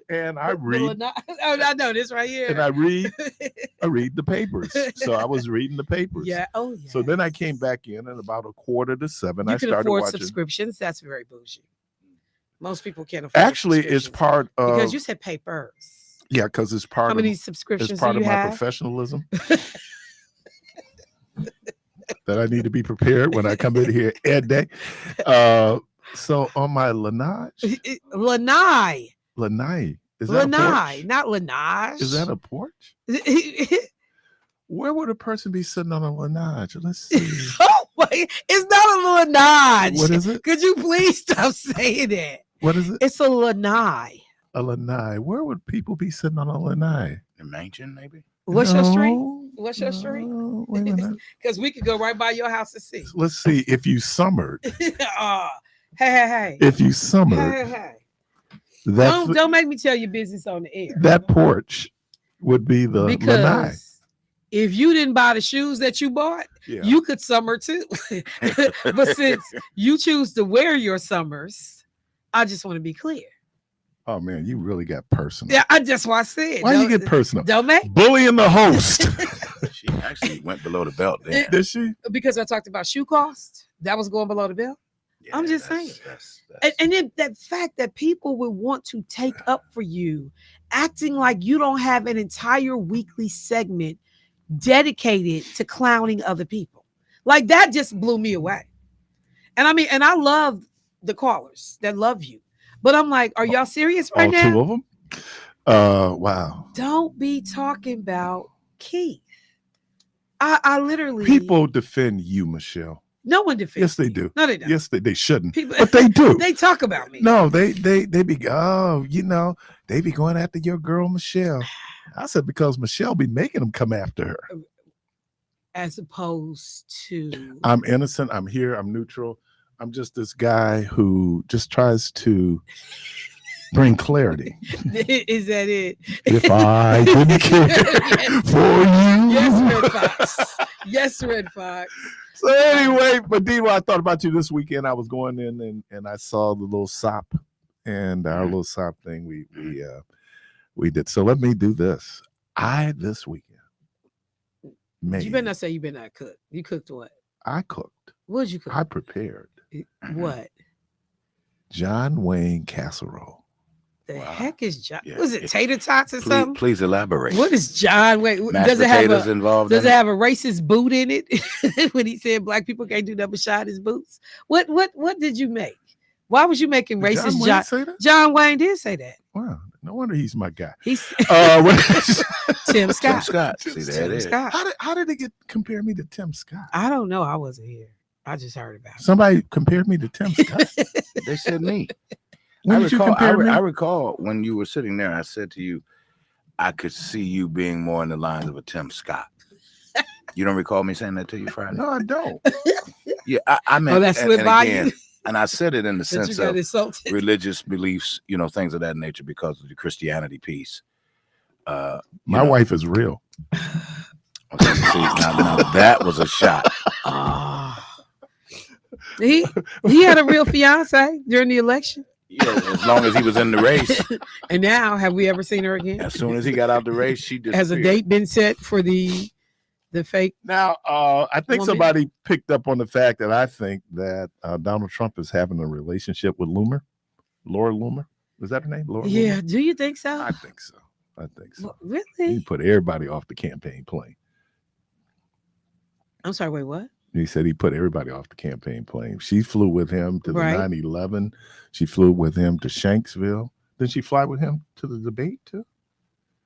and I read. Oh, I know this right here. And I read the papers. So I was reading the papers. Yeah. Oh, yeah. So then I came back in at about 6:45. You I can started afford watching. subscriptions. That's very bougie. Most people can't afford. Actually, it's part of because you said papers. Yeah, because it's part How of many subscriptions it's part do of you my have? professionalism. That I need to be prepared when I come in here every day. So on my Lanai, is that a porch? Not Lanai. Is that a porch? Where would a person be sitting on a Lanai? Let's see. Oh, wait, it's not a Lanai. What is it? Could you please stop saying that? What is it? It's a lanai. A lanai. Where would people be sitting on a lanai? A mansion, maybe? What's your street? What's your street? Wait a minute. Because we could go right by your house and see. Let's see. If you summered. Hey. If you summered. Hey. That, don't make me tell your business on the air. That porch would be the lanai. If you didn't buy the shoes that you bought, you could summer too. But since you choose to wear your summers, I just want to be clear. Oh man, you really got personal. Yeah, that's why I said. Why you get personal? Don't make bullying the host. She actually went below the belt there. Did she? Because I talked about shoe cost. That was going below the belt. Yeah, I'm just saying. And then that fact that people would want to take up for you, acting like you don't have an entire weekly segment dedicated to clowning other people. Like that just blew me away. And I mean, and I love the callers that love you. But I'm like, are y'all serious right now? Two of them? Wow. Don't be talking about Keith. I literally... People defend you, Michelle. No one defends Yes, they do. No, they don't. Yes, they shouldn't. But they do. They talk about me. No, they be, they be going after your girl, Michelle. I said, because Michelle be making them come after her. As opposed to... I'm innocent. I'm here. I'm neutral. I'm just this guy who just tries to bring clarity. Is that it? If I didn't care for you. Yes, Red Fox. Yes, Red Fox. So anyway, but Dino, I thought about you this weekend. I was going in and I saw the little sop and our little sop thing we did. So let me do this. This weekend made. You better not say you better not cook. You cooked what? I cooked. What did you cook? I prepared. What? John Wayne casserole. The heck is John? Yeah. Was it tater tots or something? Please elaborate. What is John Wayne? Does it have a racist boot in it? When he said black people can't do nothing but shine his boots. What did you make? Why was you making racist John Wayne did say that. Wow. No wonder he's my guy. He's Tim Scott. See, there it is. How did it compare me to Tim Scott? I don't know. I wasn't here. I just heard about it. Somebody compared me to Tim Scott. They said me. I recall when you were sitting there, I said to you, I could see you being more in the lines of a Tim Scott. You don't recall me saying that to you Friday? No, I don't. Yeah, I meant that slipped by you. And I said it in the sense of insulted. Religious beliefs, things of that nature because of the Christianity piece. My wife is real. Okay, now that was a shot. He had a real fiance during the election. Yeah, as long as he was in the race. And now, have we ever seen her again? As soon as he got out the race, she disappeared. Has a date been set for the fake? Now, I think somebody picked up on the fact that I think that Donald Trump is having a relationship with Laura Loomer. Is that her name? Laura Yeah. Loomer? Do you think so? I think so. Well, really? He put everybody off the campaign plane. I'm sorry, wait, what? He said he put everybody off the campaign plane. She flew with him to the 9/11. She flew with him to Shanksville. Did she fly with him to the debate too?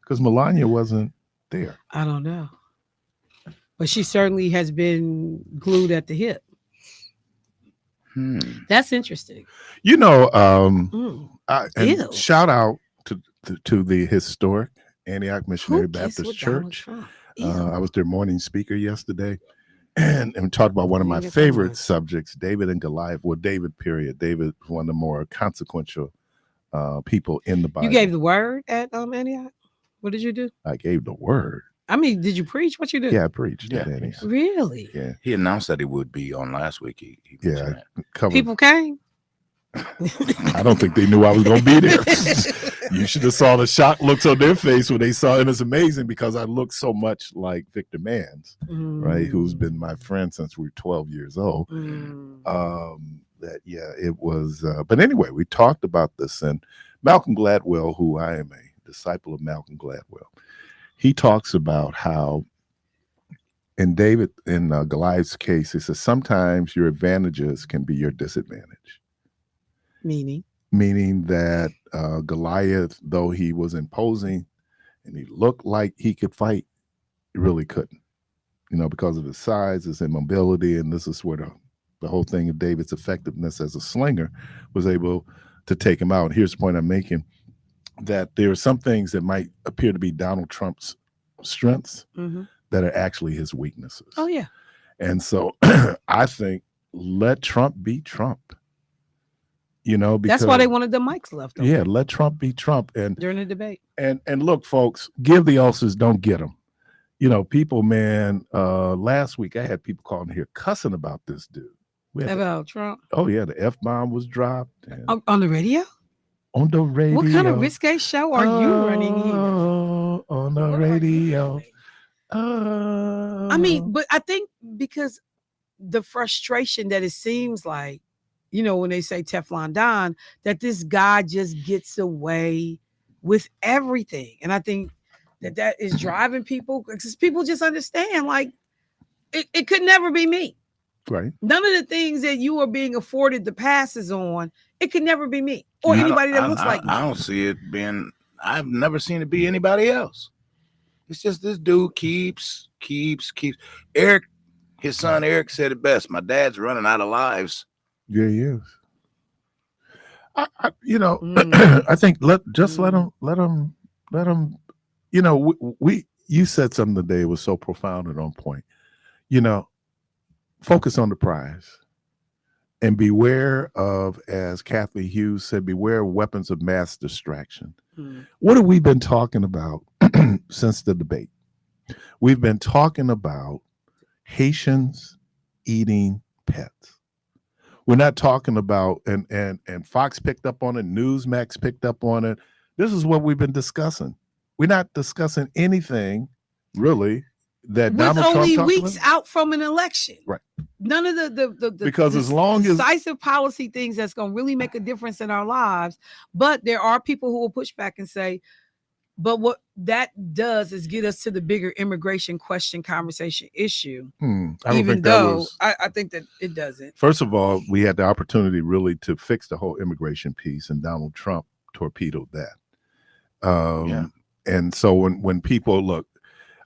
Because Melania wasn't there. I don't know. But she certainly has been glued at the hip. That's interesting. Shout out to the historic Antioch Missionary Baptist Church. I was their morning speaker yesterday. And talked about one of my favorite subjects, David and Goliath. Well, David, period. David was one of the more consequential people in the Bible. You gave the word at Antioch? What did you do? I gave the word. I mean, did you preach? What you did? Yeah, I preached at Antioch. Really? Yeah. He announced that he would be on last week. People came? I don't think they knew I was going to be there. You should have saw the shock looks on their face when they saw it. And it's amazing because I look so much like Victor Mans, right, who's been my friend since we were 12 years old. That, yeah, it was. But anyway, we talked about this, and Malcolm Gladwell, who I am a disciple of Malcolm Gladwell, he talks about how in Goliath's case, he says sometimes your advantages can be your disadvantage. Meaning that Goliath, though he was imposing and he looked like he could fight, he really couldn't, because of his size, his immobility, and this is where the whole thing of David's effectiveness as a slinger was able to take him out. Here's the point I'm making, that there are some things that might appear to be Donald Trump's strengths that are actually his weaknesses. Oh, yeah. And so I think let Trump be Trump. Because that's why they wanted the mics left open. Yeah, let Trump be Trump. And during the debate. And look, folks, give the ulcers, don't get them. People, man, last week I had people calling here cussing about this dude. About Trump? Oh, yeah, the F-bomb was dropped. On the radio? On the radio. What kind of risque show are you running here? On the radio. I mean, but I think because the frustration that it seems like, when they say Teflon Don, that this guy just gets away with everything. And I think that is driving people, because people just understand, like, it could never be me. Right. None of the things that you are being afforded the passes on, it could never be me or anybody that looks like me. I don't see it being, I've never seen it be anybody else. It's just this dude keeps. Eric, his son Eric said it best. My dad's running out of lives. Yeah, he is. I think let him. You said something today was so profound and on point. Focus on the prize, and beware of, as Kathy Hughes said, beware of weapons of mass distraction. What have we been talking about since the debate? We've been talking about Haitians eating pets. We're not talking about, and Fox picked up on it, Newsmax picked up on it. This is what we've been discussing. We're not discussing anything really that with Donald Trump only talked weeks about. Out from an election. Right. None of the because as long as decisive policy things that's going to really make a difference in our lives. But there are people who will push back and say, but what that does is get us to the bigger immigration question conversation issue. Even though I think that it doesn't. First of all, we had the opportunity really to fix the whole immigration piece, and Donald Trump torpedoed that. And so when people look,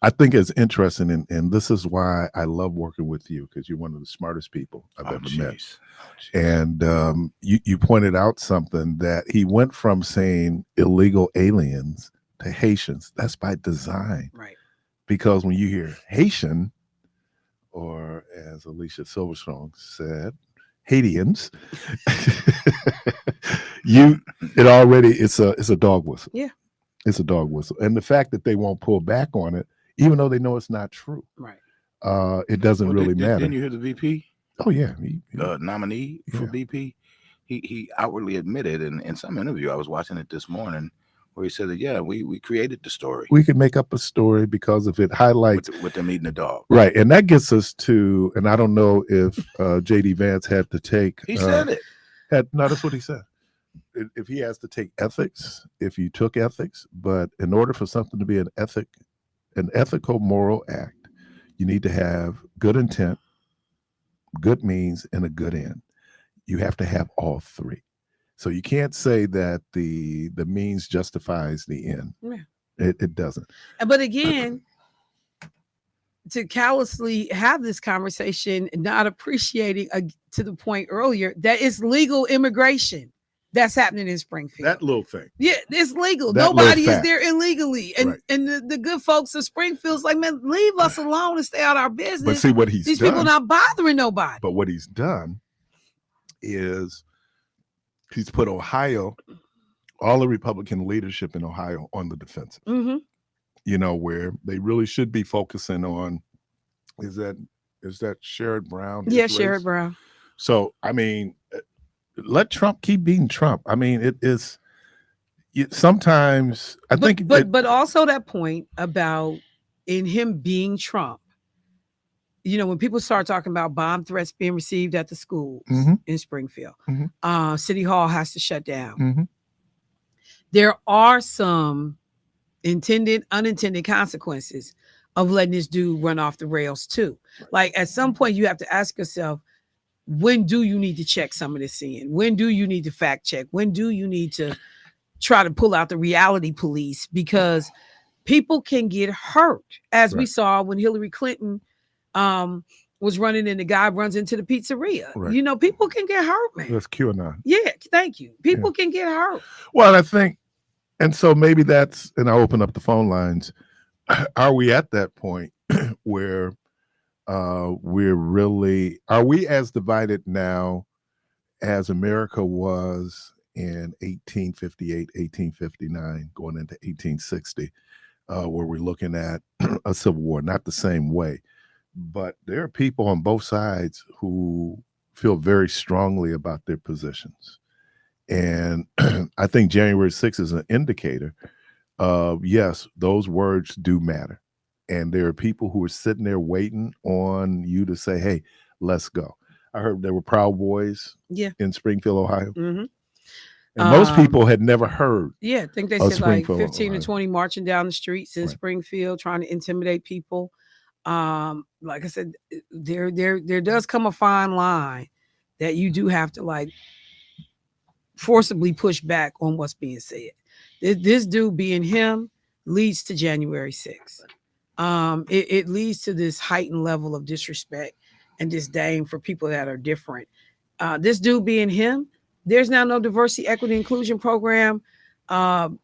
I think it's interesting, and this is why I love working with you, because you're one of the smartest people I've ever met. And you pointed out something, that he went from saying illegal aliens to Haitians. That's by design. Right. Because when you hear Haitian, or as Alicia Silverstone said, Haitians, it's a dog whistle. Yeah. It's a dog whistle. And the fact that they won't pull back on it, even though they know it's not true. Right. It doesn't really matter. Didn't you hear the VP? Oh, yeah. Nominee for VP. He outwardly admitted in some interview, I was watching it this morning, where he said that, we created the story. We could make up a story because if it highlights with them eating the dog. Right. And that gets us to, and I don't know if J.D. Vance had to take. He said it. No, that's what he said. If he has to take ethics, if you took ethics, but in order for something to be an ethical moral act, you need to have good intent, good means, and a good end. You have to have all three. So you can't say that the means justifies the end. Yeah. It doesn't. But again, to callously have this conversation, not appreciating to the point earlier that it's legal immigration that's happening in Springfield. That little thing. Yeah, it's legal. That Nobody is there illegally. And right. and the good folks of Springfield's like, man, leave us alone and stay out of our business. But see what he's These done. people not bothering nobody. But what he's done is he's put Ohio, all the Republican leadership in Ohio, on the defensive. Where they really should be focusing on, is that Sherrod Brown? Yeah, Sherrod Brown. So, I mean, let Trump keep being Trump. I mean, it is, sometimes I think, but also that point about in him being Trump. You know, when people start talking about bomb threats being received at the schools in Springfield, City Hall has to shut down. There are some intended, unintended consequences of letting this dude run off the rails too. Right. Like at some point, you have to ask yourself, when do you need to check some of this in? When do you need to fact check? When do you need to try to pull out the reality police? Because people can get hurt, as we saw when Hillary Clinton was running and the guy runs into the pizzeria. Right. You know, people can get hurt, man. That's QAnon. Yeah, thank you. People can get hurt. Well, I think, and so maybe that's, and I'll open up the phone lines. Are we at that point where are we as divided now as America was in 1858, 1859, going into 1860, where we're looking at a civil war, not the same way, but there are people on both sides who feel very strongly about their positions. And I think January 6th is an indicator of, yes, those words do matter. And there are people who are sitting there waiting on you to say, hey, let's go. I heard there were Proud Boys in Springfield, Ohio. And most people had never heard. Yeah, I think they said like 15 to 20 marching down the streets in Springfield, trying to intimidate people. Like I said, there does come a fine line that you do have to like forcibly push back on what's being said. This dude being him leads to January 6th. It leads to this heightened level of disrespect and disdain for people that are different. This dude being him, there's now no diversity, equity, inclusion program, guardrails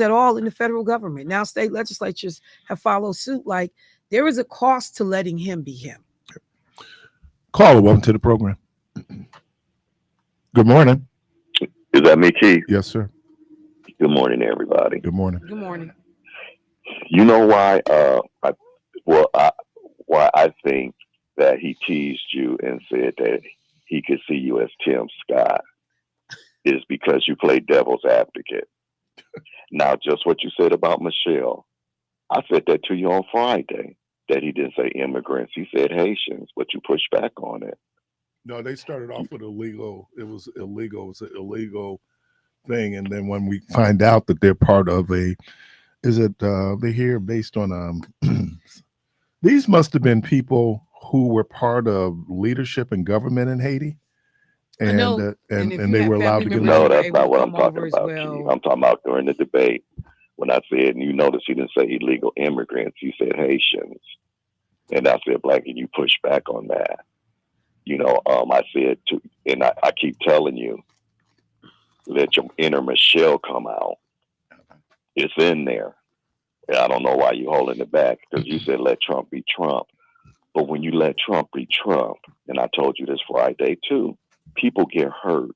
at all in the federal government. Now state legislatures have followed suit. Like there is a cost to letting him be him. Caller, welcome to the program. Good morning. Is that me, Keith? Yes, sir. Good morning, everybody. Good morning. Good morning. You know why? Why I think that he teased you and said that he could see you as Tim Scott is because you play devil's advocate. Now, just what you said about Michelle, I said that to you on Friday, that he didn't say immigrants. He said Haitians, but you pushed back on it. No, they started off with illegal. It was illegal. It was an illegal thing. And then when we find out that they're part of they're here based on, these must have been people who were part of leadership and government in Haiti. And they were allowed to get No, that's not what I'm talking about. Well. I'm talking about during the debate when I said, and you notice he didn't say illegal immigrants. He said Haitians. And I said, Black, and you push back on that. I said, and I keep telling you, let your inner Michelle come out. It's in there. And I don't know why you're holding it back, because you said let Trump be Trump. But when you let Trump be Trump, and I told you this Friday too, people get hurt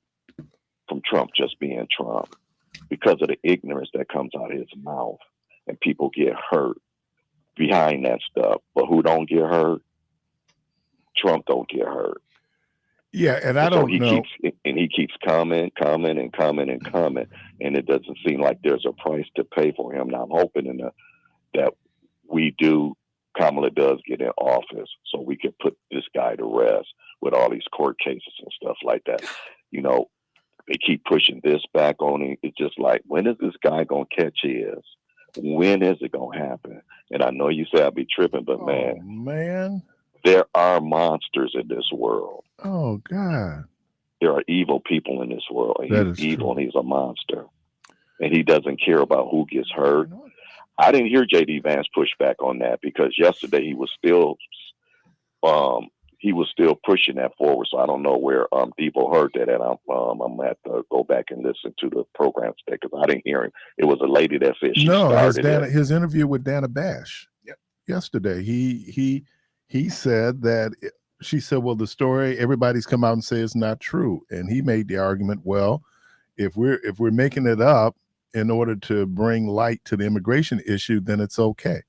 from Trump just being Trump because of the ignorance that comes out of his mouth. And people get hurt behind that stuff. But who don't get hurt? Trump don't get hurt. Yeah, and I don't know. He keeps coming, and it doesn't seem like there's a price to pay for him. Now I'm hoping that Kamala does get in office so we can put this guy to rest with all these court cases and stuff like that. They keep pushing this back on him. It's just like, when is this guy gonna catch his? When is it gonna happen? And I know you say I'll be tripping, but man. There are monsters in this world. Oh, God. There are evil people in this world. And he's evil and he's a monster. And he doesn't care about who gets hurt. I didn't hear J.D. Vance push back on that because yesterday he was still pushing that forward. So I don't know where Debo heard that. And I'm going to have to go back and listen to the program today because I didn't hear him. It was a lady that said she started his interview with Dana Bash yesterday. He said that she said, well, the story, everybody's come out and say it's not true. And he made the argument, well, if we're making it up in order to bring light to the immigration issue, then it's okay.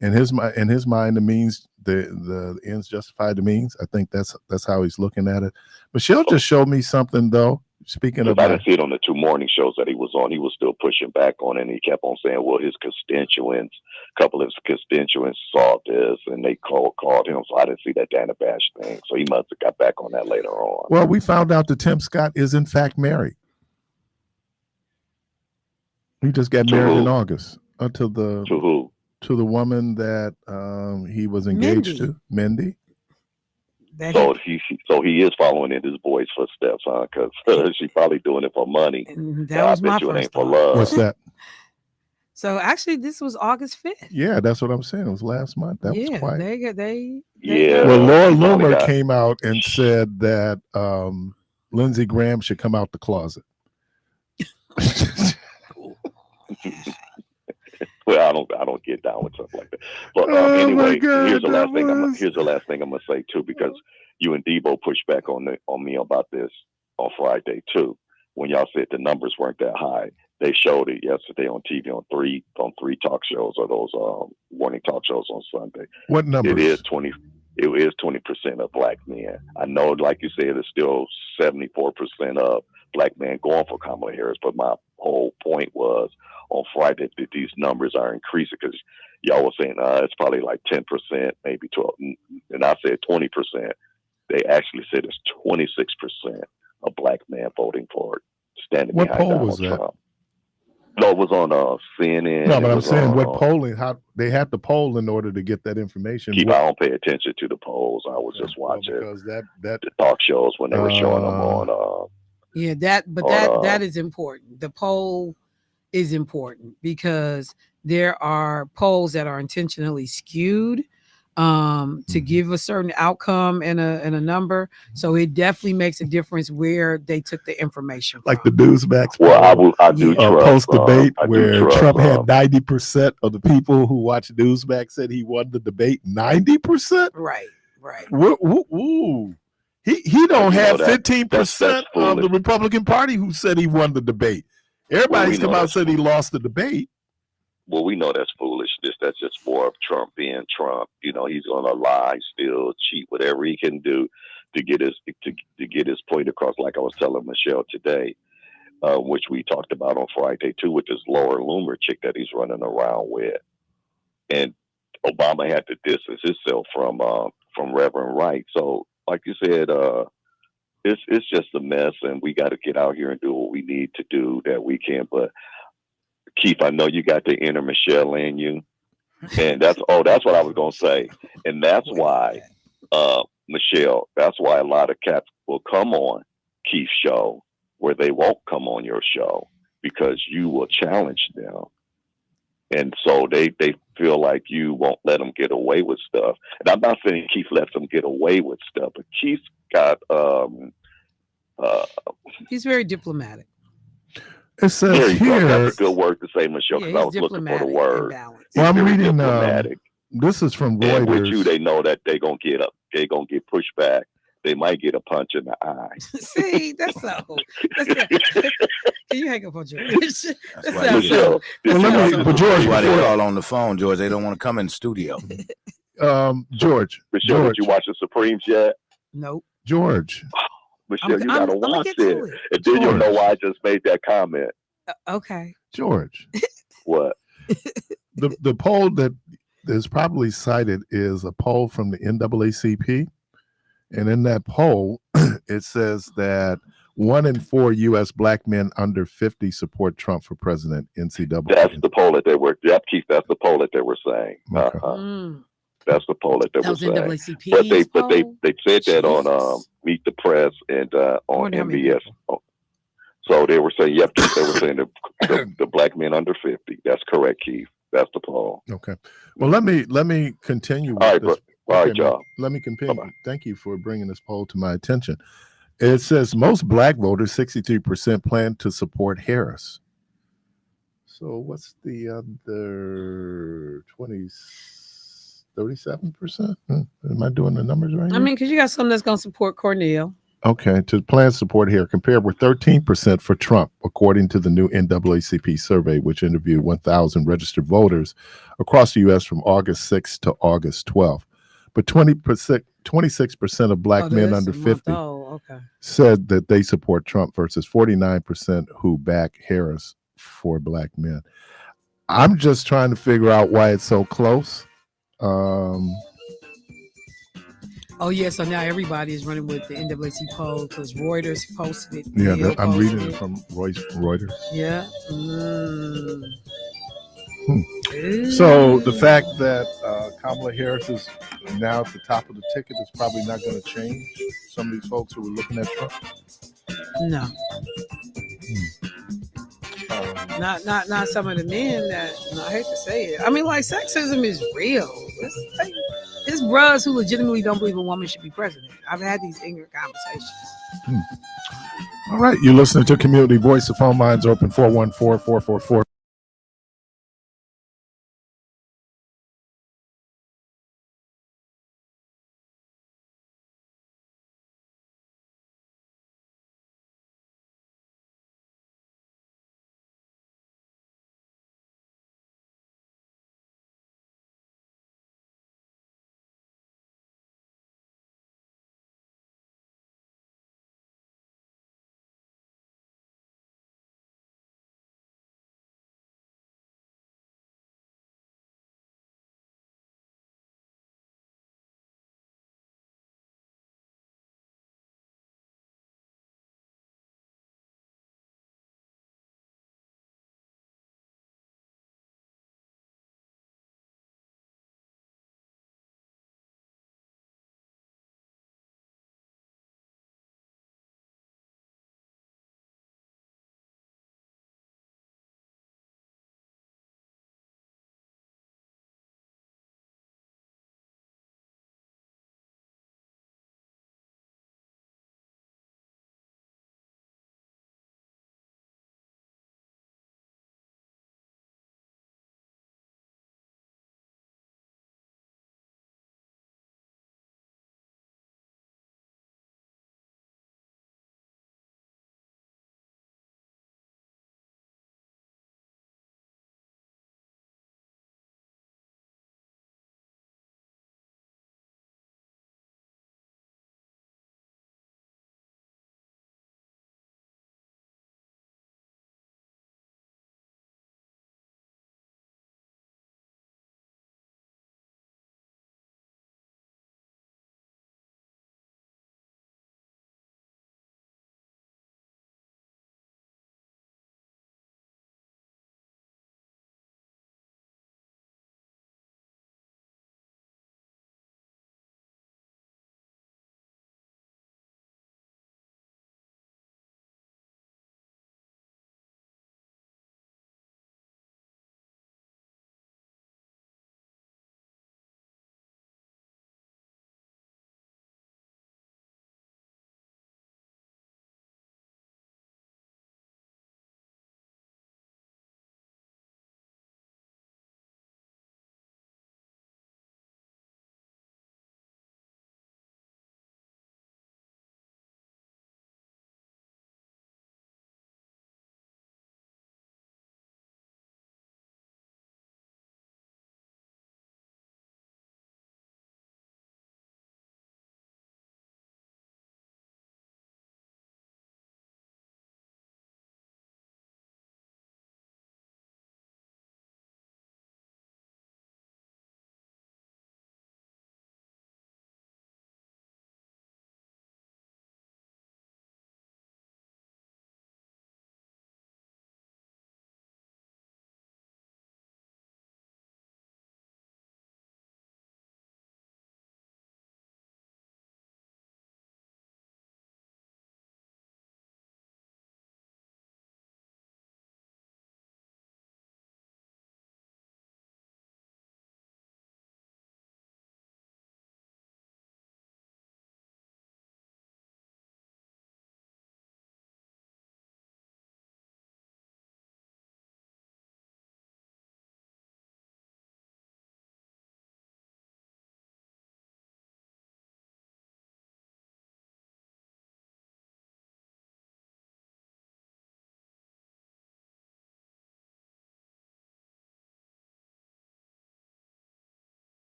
In his mind, the means, the ends justify the means. I think that's how he's looking at it. Michelle just showed me something though. speaking of, I didn't see it on the 2 morning shows that he was on. He was still pushing back on it. And he kept on saying, well, his constituents, a couple of his constituents saw this and they called him. So I didn't see that Dana Bash thing. So he must have got back on that later on. Well, we found out that Tim Scott is in fact married. He just got married in August. To who? To the woman that he was engaged to, Mindy. So he is following in his boy's footsteps, huh? Because she's probably doing it for money. That was my first thought. For love. What's that? So actually, this was August 5th. Yeah, that's what I'm saying. It was last month. That was quiet. Yeah. Well, Laura Loomer came out and said that Lindsey Graham should come out the closet. Well, I don't get down with stuff like that. But anyway, here's the last thing I'm gonna say too, because you and Debo pushed back on me about this on Friday too. When y'all said the numbers weren't that high, they showed it yesterday on TV on three talk shows, or those morning talk shows on Sunday. What numbers? It is 20% of black men. I know, like you said, it's still 74% of black men going for Kamala Harris, but my whole point was on Friday that these numbers are increasing, because y'all were saying it's probably like 10%, maybe 12%, and I said 20%. They actually said it's 26% of black men voting for it, standing behind Donald Trump. No, it was on CNN. No, but I'm saying what polling? How they had to poll in order to get that information. I don't pay attention to the polls. I was just watching because that the talk shows when they were showing them on. That is important. The poll is important because there are polls that are intentionally skewed to give a certain outcome and a number. So it definitely makes a difference where they took the information from. Like the Newsmax. Well, I do trust post debate where Trump had 90% of the people who watched Newsmax said he won the debate. 90%. Right. Ooh. He don't have 15% of the Republican Party who said he won the debate. Everybody's come out and said he lost the debate. Well, we know that's foolishness. That's just more of Trump being Trump. You know, he's going to lie, steal, cheat, whatever he can do to get his point across. Like I was telling Michelle today, which we talked about on Friday too, with this Laura Loomer chick that he's running around with, and Obama had to distance himself from Reverend Wright. So, like you said, it's just a mess, and we got to get out here and do what we need to do that we can. But Keith, I know you got the inner Michelle in you, and that's what I was gonna say, and that's why, Michelle, that's why a lot of cats will come on Keith's show where they won't come on your show because you will challenge them, and so they feel like you won't let them get away with stuff. And I'm not saying Keith lets them get away with stuff, but Keith's got he's very diplomatic. It says here, that's a good word to say, Michelle, because I was looking for the word. Well, I'm reading. This is from Reuters. And with you, they know that they're gonna get up. They're gonna get pushed back. They might get a punch in the eye. See, that's so. Can you hang up on George? That's why they call on the phone, George. They don't want to come in the studio. George. Michelle, did you watch the Supremes yet? Nope. George. Michelle, you gotta watch it. And then you'll know why I just made that comment. Okay. George. What? The poll that is probably cited is a poll from the NAACP. And in that poll, it says that 1 in 4 U.S. black men under 50 support Trump for president. NCAA. That's the poll that they were. Yep, Keith. That's the poll that they were saying. Okay. That's the poll that they were saying. NAACP's but they said that on Meet the Press and on MBS. So they were saying, yep, they were saying the black men under 50. That's correct, Keith. That's the poll. Okay. Well, let me continue. All right, all right, y'all. Let me continue. Bye-bye. Thank you for bringing this poll to my attention. It says most black voters, 63%, plan to support Harris. So what's the other 37%? Am I doing the numbers right? I mean, because you got some that's going to support Cornel. Okay, to plan support here, compared with 13% for Trump, according to the new NAACP survey, which interviewed 1,000 registered voters across the U.S. from August 6th to August 12th. But 26% of black men under 50 okay. said that they support Trump versus 49% who back Harris for black men. I'm just trying to figure out why it's so close. Oh yeah, so now everybody is running with the NAACP poll because Reuters posted it. Yeah, I'm reading it it from Reuters. Yeah. So the fact that Kamala Harris is now at the top of the ticket is probably not going to change some of these folks who were looking at Trump. No. Not some of the men that, I hate to say it. I mean, like, sexism is real. It's bros who legitimately don't believe a woman should be president. I've had these ignorant conversations. All right, you're listening to Community Voice. The phone lines open 414-444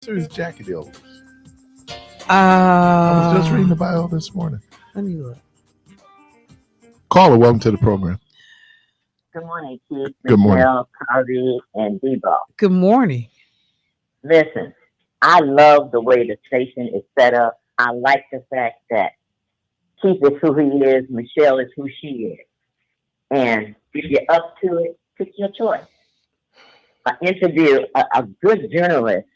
Is Jackie Dills. I was just reading the bio this morning. Let me look. Caller, welcome to the program. Good morning, Keith. Good morning. Michelle, Parris, and Debo. Good morning. Listen, I love the way the station is set up. I like the fact that Keith is who he is, Michelle is who she is. And if you're up to it, pick your choice. A good journalist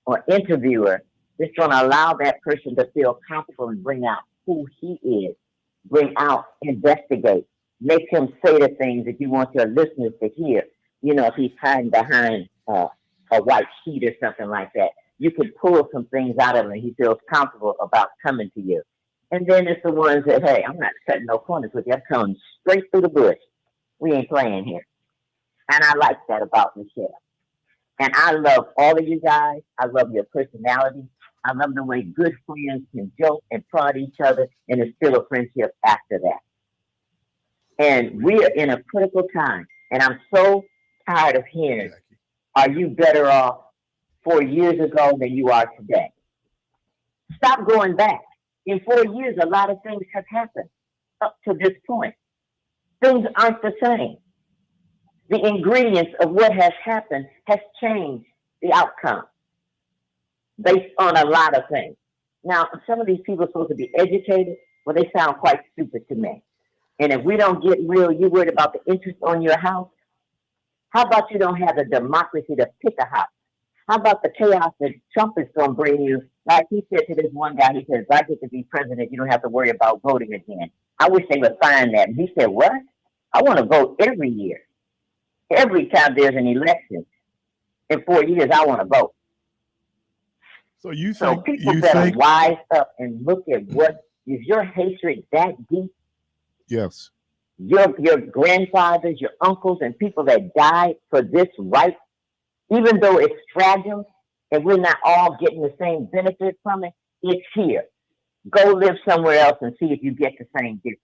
or interviewer is going to allow that person to feel comfortable and bring out who he is, investigate, make him say the things that you want your listeners to hear. You know, if he's hiding behind a white sheet or something like that, you can pull some things out of him and he feels comfortable about coming to you. And then it's the ones that, hey, I'm not cutting no corners with you. I'm coming straight through the bush. We ain't playing here. And I like that about Michelle. And I love all of you guys. I love your personality. I love the way good friends can joke and prod each other and it's still a friendship after that. And we are in a critical time. And I'm so tired of hearing, are you better off 4 years ago than you are today? Stop going back. In 4 years, a lot of things have happened up to this point. Things aren't the same. The ingredients of what has happened has changed the outcome based on a lot of things. Now, some of these people are supposed to be educated. Well, they sound quite stupid to me. And if we don't get real, you're worried about the interest on your house. How about you don't have the democracy to pick a house? How about the chaos that Trump is going to bring you? Like he said to this one guy, he says, if I get to be president, you don't have to worry about voting again. I wish they would find that. And he said, what? I want to vote every year. Every time there's an election, in 4 years, I want to vote. So people better wise up and look at what is your hatred that deep? Yes. Your grandfathers, your uncles, and people that died for this right, even though it's fragile and we're not all getting the same benefit from it, it's here. Go live somewhere else and see if you get the same difference.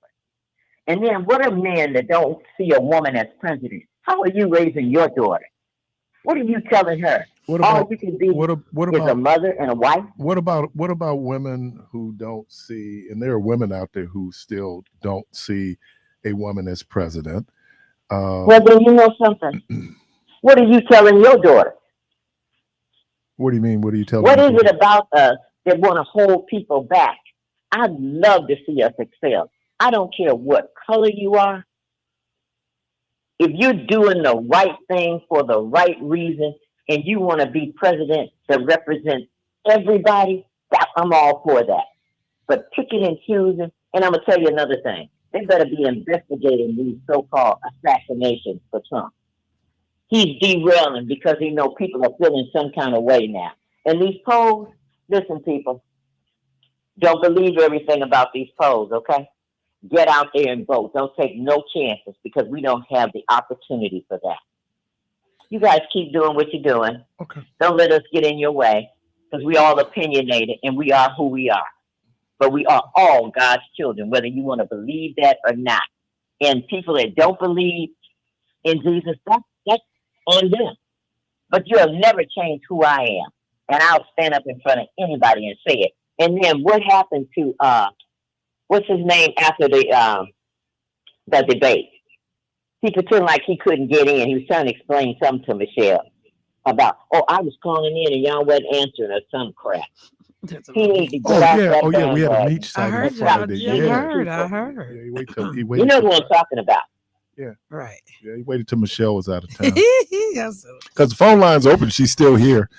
And then what are men that don't see a woman as president? How are you raising your daughter? What are you telling her? All you can be is a mother and a wife? What about women who don't see, and there are women out there who still don't see a woman as president? Well, then you know something. What are you telling your daughter? What do you mean? What are you telling? What is it about us that want to hold people back? I'd love to see us excel. I don't care what color you are. If you're doing the right thing for the right reason and you want to be president that represents everybody, I'm all for that. But picking and choosing, and I'm going to tell you another thing. They better be investigating these so-called assassinations for Trump. He's derailing because he knows people are feeling some kind of way now. And these polls, listen, people, don't believe everything about these polls, okay? Get out there and vote. Don't take no chances because we don't have the opportunity for that. You guys keep doing what you're doing. Okay. Don't let us get in your way because we all opinionated and we are who we are. But we are all God's children, whether you want to believe that or not. And people that don't believe in Jesus, that's on them. But you'll never change who I am. And I'll stand up in front of anybody and say it. And then what happened to what's his name after the debate? He pretended like he couldn't get in. He was trying to explain something to Michelle about, I was calling in and y'all wasn't answering or some crap. He needs to get out that yeah, we had a meet site on Friday. I heard. Yeah, he waited you know who I'm talking about. Yeah. Right. Yeah, he waited till Michelle was out of town. Yes. Because the phone line's open, she's still here.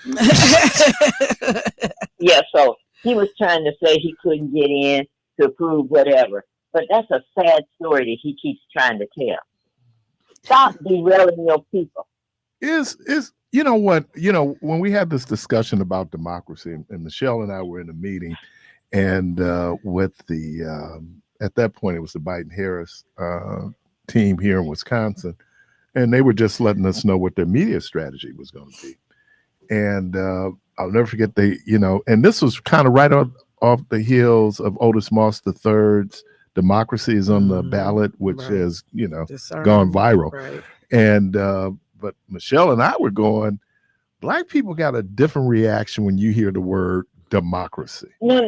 Yeah, so he was trying to say he couldn't get in to prove whatever. But that's a sad story that he keeps trying to tell. Stop derailing your people. Is you know what? When we had this discussion about democracy, and Michelle and I were in a meeting, and with the at that point it was the Biden-Harris team here in Wisconsin, and they were just letting us know what their media strategy was going to be. And I'll never forget and this was kind of right off the heels of Otis Moss III's Democracy is on the Ballot, which has gone viral. Right. And but Michelle and I were going, Black people got a different reaction when you hear the word democracy. No.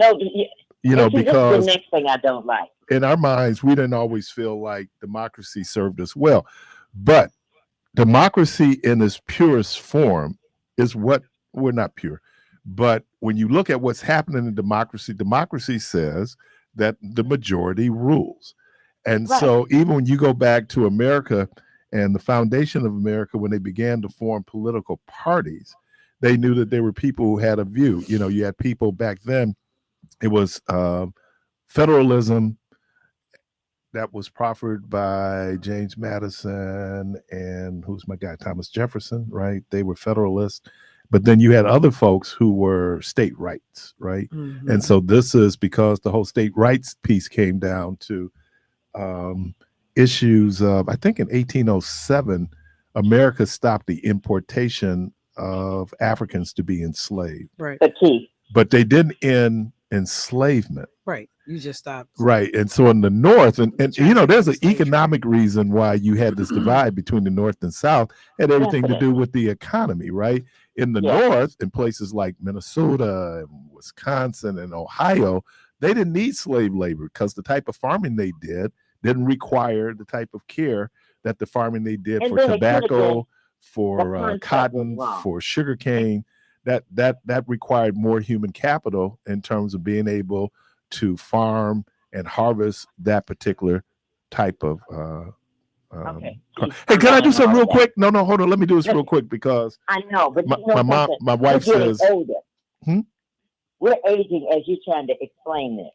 Because the next thing I don't like. In our minds, we didn't always feel like democracy served us well. But democracy in its purest form is what we're not pure. But when you look at what's happening in democracy says that the majority rules. And so even when you go back to America and the foundation of America, when they began to form political parties, they knew that there were people who had a view. You had people back then, it was federalism that was proffered by James Madison and who's my guy, Thomas Jefferson, right? They were Federalists. But then you had other folks who were state rights, right? Mm-hmm. And so this is because the whole state rights piece came down to issues of, I think in 1807, America stopped the importation of Africans to be enslaved. Right. But they didn't end enslavement. Right. You just stopped. Right. And so in the North, and there's an economic reason why you had this divide between the North and South, had everything to do with the economy, right? In the North, in places like Minnesota and Wisconsin and Ohio, they didn't need slave labor because the type of farming they did didn't require the type of care that the farming they did for tobacco, for cotton, for sugarcane. That required more human capital in terms of being able to farm and harvest that particular type of okay. Hey, can I do something real quick? No, hold on. Let me do this real quick because I know, but my wife says we're aging as you're trying to explain this.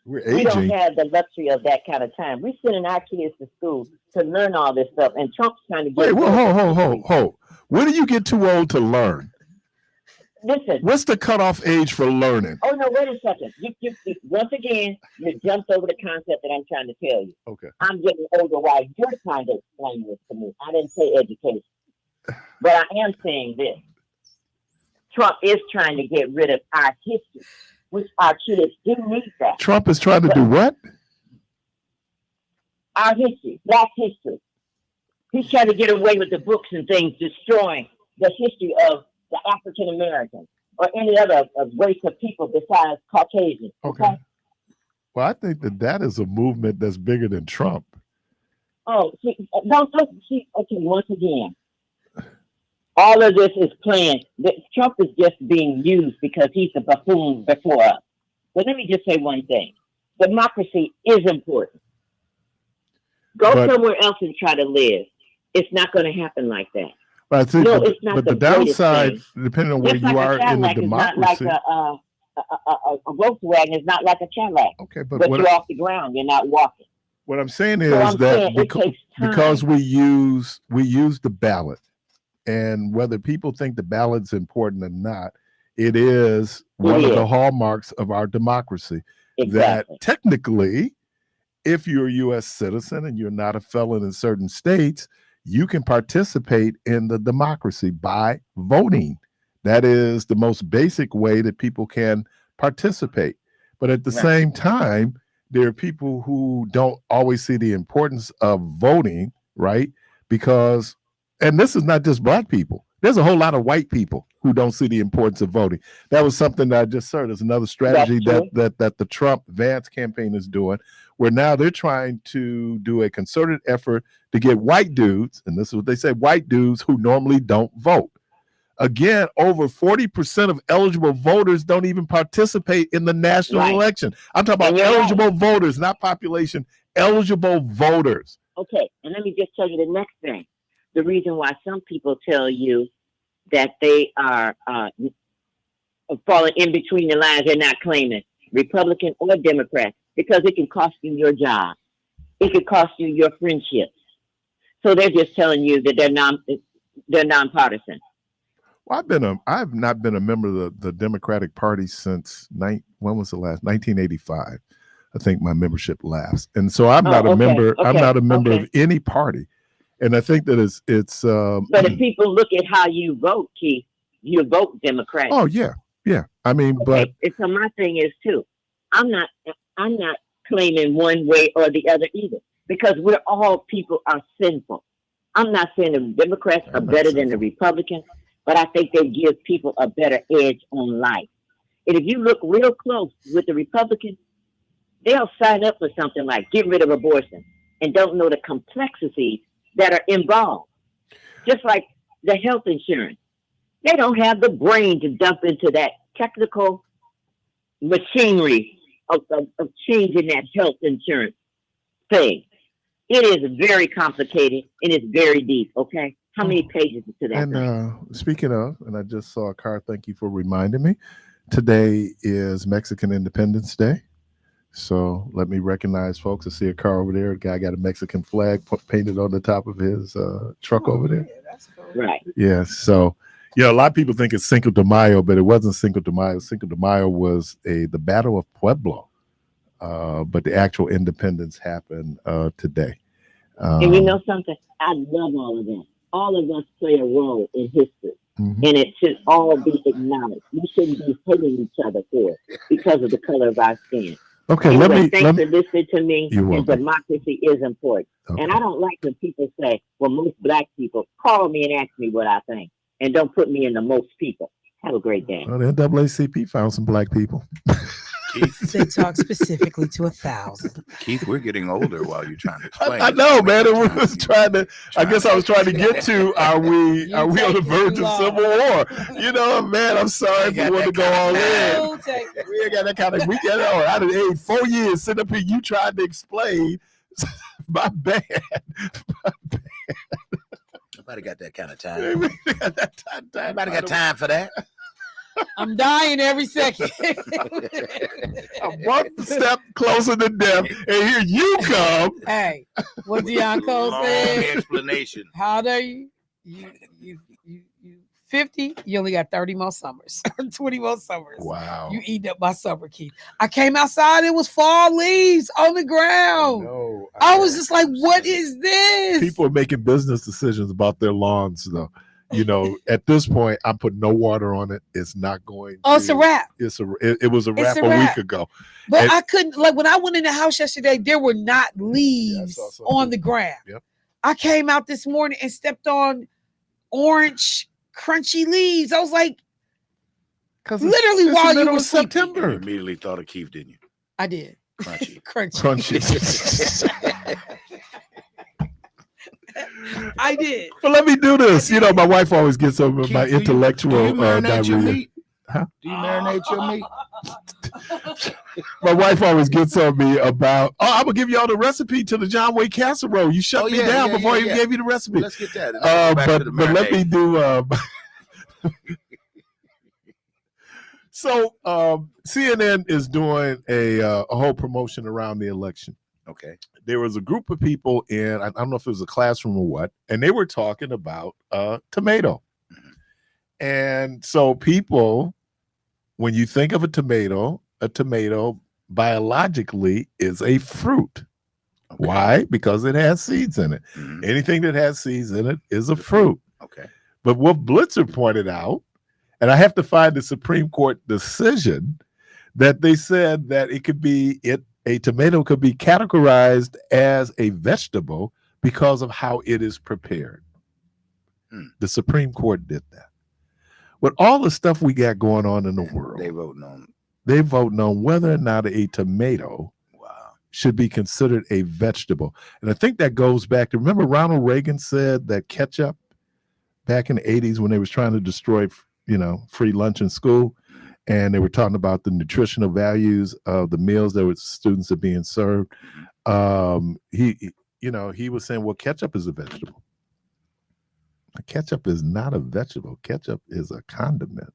We're aging. We don't have the luxury of that kind of time. We're sending our kids to school to learn all this stuff, and Trump's trying to get. Wait, hold. When do you get too old to learn? Listen. What's the cutoff age for learning? Oh no! Wait a second. You once again, you jumped over the concept that I'm trying to tell you. Okay. I'm getting older while you're trying to explain this to me. I didn't say education, but I am saying this. Trump is trying to get rid of our history, which our kids do need that. Trump is trying to do what? Our history, Black history. He's trying to get away with the books and things, destroying the history of the African American or any other race of people besides Caucasian. Okay. Well, I think that is a movement that's bigger than Trump. Oh, don't see. Okay, once again, all of this is planned. Trump is just being used because he's a buffoon before us. But let me just say one thing: democracy is important. Go somewhere else and try to live. It's not going to happen like that. But I think, it's not but the downside, depending on where you are in the democracy, not like a Volkswagen is not like a Cadillac. Okay, but you're off the ground, you're not walking. What I'm saying is because we use the ballot, and whether people think the ballot's important or not, it is one of the hallmarks of our democracy. Exactly. That technically, if you're a U.S. citizen and you're not a felon in certain states, you can participate in the democracy by voting. That is the most basic way that people can participate. But at the same time, there are people who don't always see the importance of voting, right? Because, and this is not just Black people. There's a whole lot of white people who don't see the importance of voting. That was something that I just heard. There's another strategy that the Trump-Vance campaign is doing, where now they're trying to do a concerted effort to get white dudes, and this is what they say, white dudes who normally don't vote. Again, over 40% of eligible voters don't even participate in the national election. I'm talking about eligible voters, not population, eligible voters. Okay, and let me just tell you the next thing. The reason why some people tell you that they are falling in between the lines, they're not claiming Republican or Democrat, because it can cost you your job. It could cost you your friendships. So they're just telling you that they're nonpartisan. Well, I've not been a member of the Democratic Party since when was the last? 1985. I think my membership lapsed, and so I'm not a member. I'm not a member of any party, and I think that it's. But if people look at how you vote, Keith, you vote Democratic. Oh yeah. I mean, but so my thing is too. I'm not claiming one way or the other either, because we're all people are sinful. I'm not saying the Democrats are better than the Republicans. but I think they give people a better edge on life. And if you look real close with the Republicans, they'll sign up for something like get rid of abortion and don't know the complexities that are involved. Just like the health insurance. They don't have the brain to dump into that technical machinery of changing that health insurance thing. It is very complicated and it's very deep, okay? How many pages to that? And speaking of, and I just saw a car, thank you for reminding me. Today is Mexican Independence Day. So let me recognize folks. I see a car over there. A guy got a Mexican flag painted on the top of his truck over there. Yeah, that's cool. Right. Yeah. So, a lot of people think it's Cinco de Mayo, but it wasn't Cinco de Mayo. Cinco de Mayo was the Battle of Pueblo. But the actual independence happened today. And you know something? I love all of that. All of us play a role in history. Mm-hmm. And it should all be acknowledged. We shouldn't be hating each other for it because of the color of our skin. Okay, anyway, thanks for listening to me. And welcome. democracy is important. Okay. And I don't like when people say, well, most black people, call me and ask me what I think. And don't put me in the most people. Have a great day. Well, the NAACP found some black people. Keith, they talk specifically to 1,000. Keith, we're getting older while you're trying to explain. I know, man. It was I guess I was trying to get to, are we on the verge of civil war? Man, I'm sorry if you want to go all in. We ain't got that kind of, we get on. I done aged 4 years sitting up here, you tried to explain. My bad. Nobody got that kind of time. Nobody got time for that. I'm dying every second. I'm one step closer to death, and here you come. Hey, what Deion Cole said? Explanation. How old are you? You 50? You only got 30 more summers, 20 more summers. Wow. You eating up my summer, Keith. I came outside, it was fall leaves on the ground. I was just like, what is this? People are making business decisions about their lawns, though. At this point, I'm putting no water on it. It's not going. It's a wrap. It was a wrap a week ago. But I couldn't, when I went in the house yesterday, there were not leaves on the ground. Yep. I came out this morning and stepped on orange, crunchy leaves. I was like, literally while you were September. You immediately thought of Keith, didn't you? I did. Crunchy. Crunchy. I did. But let me do this. My wife always gets over my intellectual do you marinate your diarrhea. meat? Huh? Do you marinate your meat? My wife always gets on me about, I'm going to give you all the recipe to the John Wayne casserole. You shut me down before I even gave you the recipe. Well, let's get that. But let me do... So CNN is doing a whole promotion around the election. Okay. There was a group of people in, I don't know if it was a classroom or what, and they were talking about tomato. Mm-hmm. And so people, when you think of a tomato biologically is a fruit. Okay. Why? Because it has seeds in it. Mm-hmm. Anything that has seeds in it is a fruit. Okay. But what Blitzer pointed out, and I have to find the Supreme Court decision, that they said that a tomato could be categorized as a vegetable because of how it is prepared. The Supreme Court did that. With all the stuff we got going on in the world, they voting on whether or not a tomato should be considered a vegetable. And I think that goes back to, remember Ronald Reagan said that ketchup back in the 80s when they was trying to destroy, free lunch in school. And they were talking about the nutritional values of the meals that students are being served. He was saying, well, ketchup is a vegetable. Ketchup is not a vegetable. Ketchup is a condiment.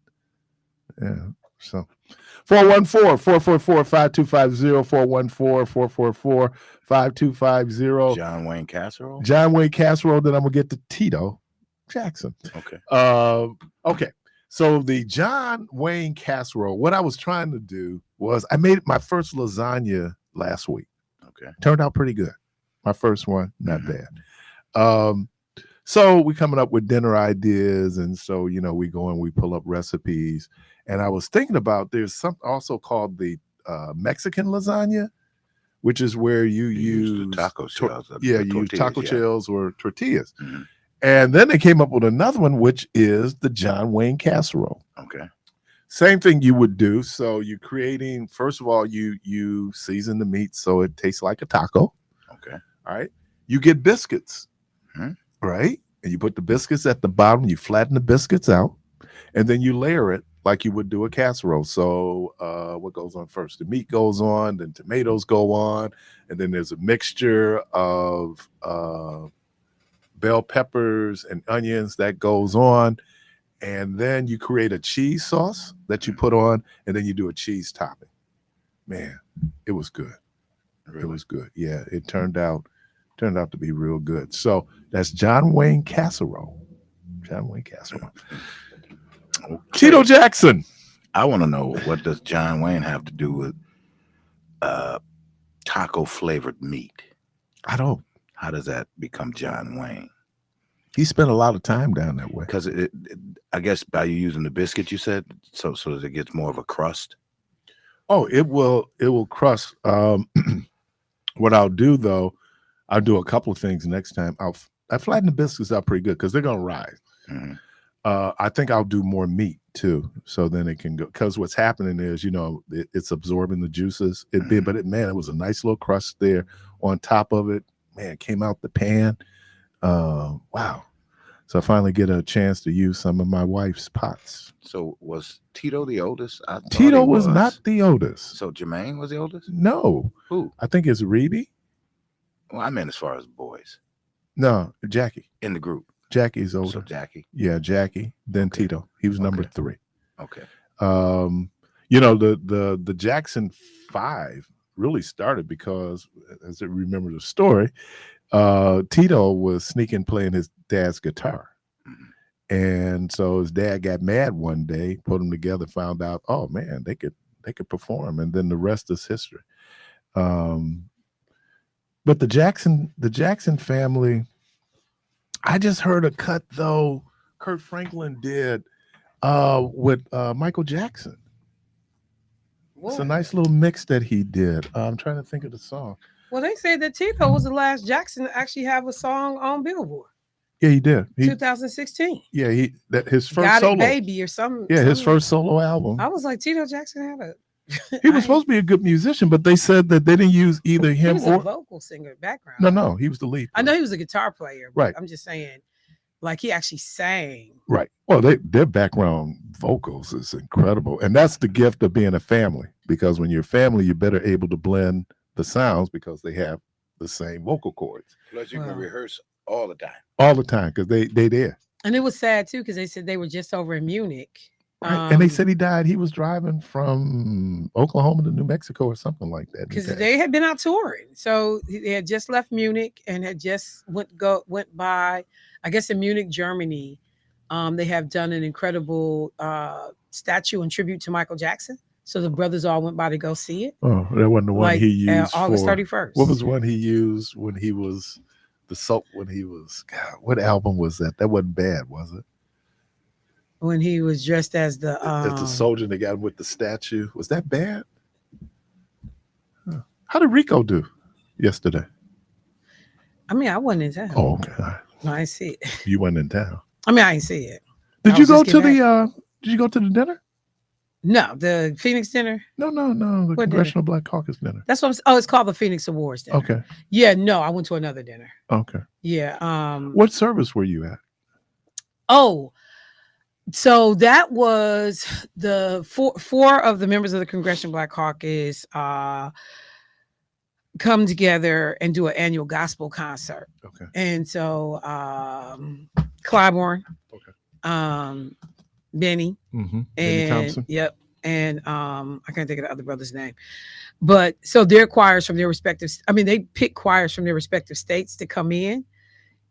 Yeah. So 414-444-5250, 414-444-5250. John Wayne casserole. Then I'm going to get to Tito Jackson. Okay. Okay. So the John Wayne casserole, what I was trying to do was I made my first lasagna last week. Okay. Turned out pretty good. My first one, not bad. So we coming up with dinner ideas. And so, we go and we pull up recipes. And I was thinking about, there's something also called the Mexican lasagna, which is where you use taco shells. you use taco shells or tortillas. Mm-hmm. And then they came up with another one, which is the John Wayne casserole. Okay. Same thing you would do. So you're creating, first of all, you season the meat so it tastes like a taco. Okay. All right. You get biscuits, right? And you put the biscuits at the bottom. You flatten the biscuits out, and then you layer it like you would do a casserole. So what goes on first? The meat goes on, then tomatoes go on, and then there's a mixture of bell peppers and onions that goes on. And then you create a cheese sauce that you put on, and then you do a cheese topping. Man, it was good. Really? It was good. Yeah, it turned out to be real good. So that's John Wayne casserole. John Wayne casserole. Okay. Tito Jackson. I want to know, what does John Wayne have to do with taco flavored meat? I don't. How does that become John Wayne? He spent a lot of time down that way. Because I guess by you using the biscuit, you said, so that it gets more of a crust. Oh, it will crust. What I'll do though, I'll do a couple of things next time. I flatten the biscuits out pretty good because they're gonna rise. Mm-hmm. I think I'll do more meat too, so then it can go. Because what's happening is, it's absorbing the juices. It was a nice little crust there on top of it. Man, it came out the pan. Wow. So I finally get a chance to use some of my wife's pots. So was Tito the oldest? Tito was not the oldest. So Jermaine was the oldest? No. Who? I think it's Reby. Well, I meant as far as boys. No, Jackie. In the group. Jackie's older. So Jackie. Yeah, Jackie. Then okay. Tito. He was number 3. Okay. The Jackson 5 really started because, as I remember the story, Tito was sneaking playing his dad's guitar. Mm-hmm. And so his dad got mad one day, put them together, found out, oh man, they could perform, and then the rest is history. But the Jackson family, I just heard a cut though Kurt Franklin did with Michael Jackson. What? It's a nice little mix that he did. I'm trying to think of the song. Well, they say that Tito was the last Jackson to actually have a song on Billboard. Yeah, he did. 2016. Yeah, his first Got solo. It Baby or something. Yeah, his first solo album. I was like, Tito Jackson had a. He was supposed to be a good musician, but they said that they didn't use either him or a vocal singer background. No, he was the lead player. I know he was a guitar player, but right. I'm just saying, like he actually sang. Right. Well, their background vocals is incredible, and that's the gift of being a family. Because when you're a family, you're better able to blend the sounds because they have the same vocal cords. Plus, you can rehearse all the time. All the time because they there. And it was sad too because they said they were just over in Munich. Right. And they said he died. He was driving from Oklahoma to New Mexico or something like that. Because they had been out touring. So they had just left Munich and had just went by, I guess, in Munich, Germany. They have done an incredible statue and tribute to Michael Jackson. So the brothers all went by to go see it. Oh, that wasn't the one he used August 31st. What was one he used when he was God, what album was that? That wasn't bad, was it? When he was dressed as the soldier and they got him with the statue. Was that bad? Huh. How did Rico do yesterday? I mean, I wasn't in town. Oh, okay. No, I see it. You wasn't in town. I mean, I didn't see it. Did you go to the dinner? No, the Phoenix dinner. No, the Congressional Black Caucus dinner. That's what it's called, the Phoenix Awards dinner. Okay. Yeah, no, I went to another dinner. Okay. Yeah. What service were you at? Oh, so that was the four of the members of the Congressional Black Caucus come together and do an annual gospel concert. Okay. And so Clybourne, Benny, and Benny Thompson. Yep. And I can't think of the other brother's name. But so their choirs from their respective, they pick choirs from their respective states to come in.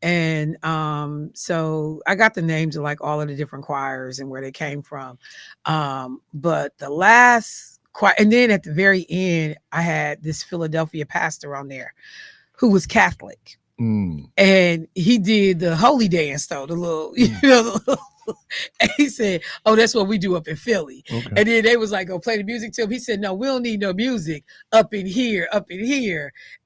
And so I got the names of like all of the different choirs and where they came from. But the last choir, and then at the very end, I had this Philadelphia pastor on there who was Catholic. And he did the holy dance though, the little, and he said, oh, that's what we do up in Philly. Okay. And then they was like, go play the music to him. He said, no, we don't need no music up in here.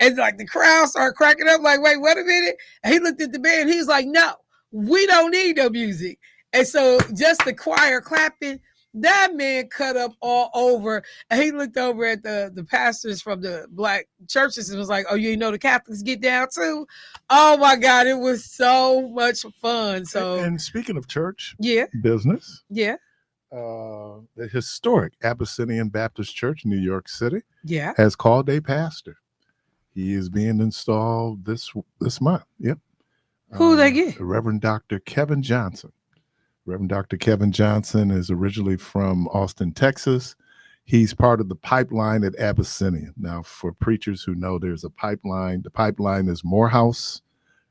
And like the crowd started cracking up like, wait a minute. And he looked at the band. He was like, no, We don't need no music. And so just the choir clapping, that man cut up all over. And he looked over at the pastors from the black churches and was like, oh, you know the Catholics get down too? Oh my God, it was so much fun. So and speaking of church the business, historic Abyssinian Baptist Church, New York City, has called a pastor. He is being installed this month. Yep. Who they get? Reverend Dr. Kevin Johnson. Reverend Dr. Kevin Johnson is originally from Austin, Texas. He's part of the pipeline at Abyssinian. Now, for preachers who know there's a pipeline, the pipeline is Morehouse,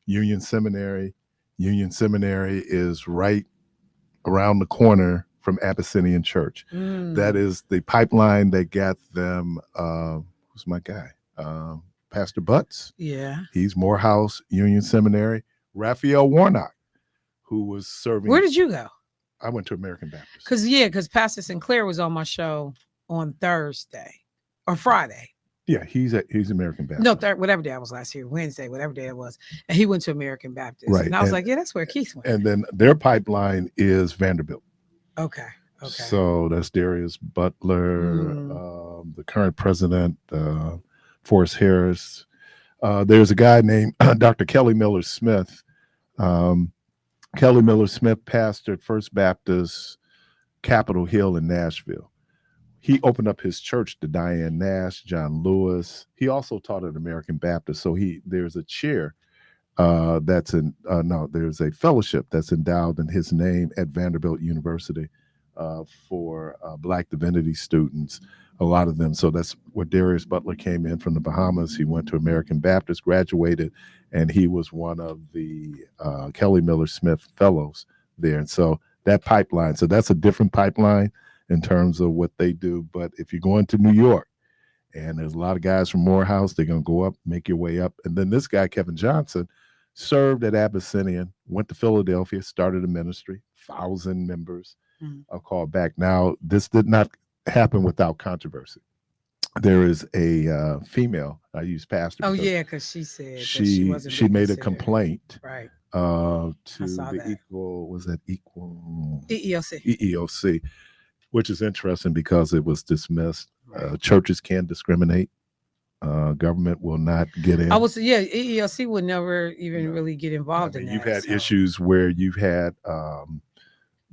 Union Seminary. Union Seminary is right around the corner from Abyssinian Church. That is the pipeline that got them, who's my guy? Pastor Butts. Yeah. He's Morehouse, Union Seminary. Raphael Warnock, who was serving. Where did you go? I went to American Baptist. Because Pastor Sinclair was on my show on Thursday or Friday. Yeah, he's American Baptist. No, whatever day I was last year, Wednesday, whatever day it was. And he went to American Baptist. Right. And I was like, yeah, that's where Keith went. And then their pipeline is Vanderbilt. Okay. So that's Darius Butler, the current president, Forrest Harris. There's a guy named Dr. Kelly Miller Smith. Kelly Miller Smith pastored First Baptist Capitol Hill in Nashville. He opened up his church to Diane Nash, John Lewis. He also taught at American Baptist. So there's a chair there's a fellowship that's endowed in his name at Vanderbilt University for Black divinity students, a lot of them. So that's where Darius Butler came in from the Bahamas. He went to American Baptist, graduated, and he was one of the Kelly Miller Smith fellows there. And so that pipeline, so that's a different pipeline in terms of what they do. But if you're going to New York, and there's a lot of guys from Morehouse, they're going to go up, make your way up. And then this guy, Kevin Johnson, served at Abyssinian, went to Philadelphia, started a ministry, 1,000 members. I'll call back. Now, this did not happen without controversy. There is a female, I use pastor. Oh, yeah, because she said she made a complaint. Right. To the EEOC, which is interesting because it was dismissed. Right. Churches can discriminate. Government will not get in. EEOC would never even really get involved in that. You've had issues where you've had